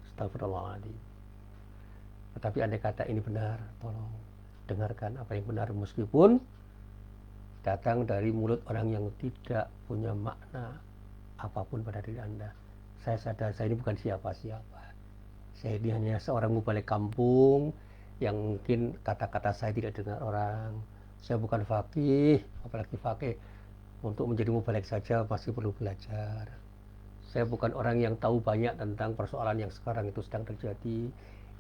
Astagfirullahaladzim. Tetapi andai kata ini benar, tolong dengarkan apa yang benar, meskipun datang dari mulut orang yang tidak punya makna apapun pada diri Anda. Saya sadar saya ini bukan siapa-siapa. Saya ini hanya seorang mubalik kampung yang mungkin kata-kata saya tidak dengar orang. Saya bukan faqih, apalagi faqih. Untuk menjadi mubalik saja masih perlu belajar. Saya bukan orang yang tahu banyak tentang persoalan yang sekarang itu sedang terjadi,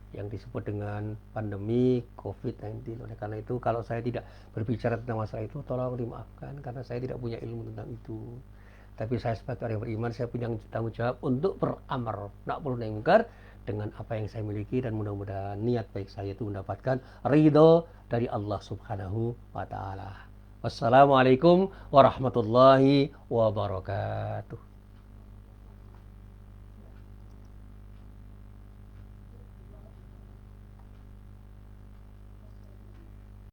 yang disebut dengan pandemi COVID-19. Oleh karena itu, kalau saya tidak berbicara tentang masalah itu, tolong dimaafkan, karena saya tidak punya ilmu tentang itu. Tapi saya sebagai orang yang beriman, saya punya tanggung jawab untuk beramar ma'ruf nahi munkar dengan apa yang saya miliki, dan mudah-mudahan niat baik saya itu mendapatkan ridho dari Allah Subhanahu wa Ta'ala. Wassalamualaikum warahmatullahi wabarakatuh.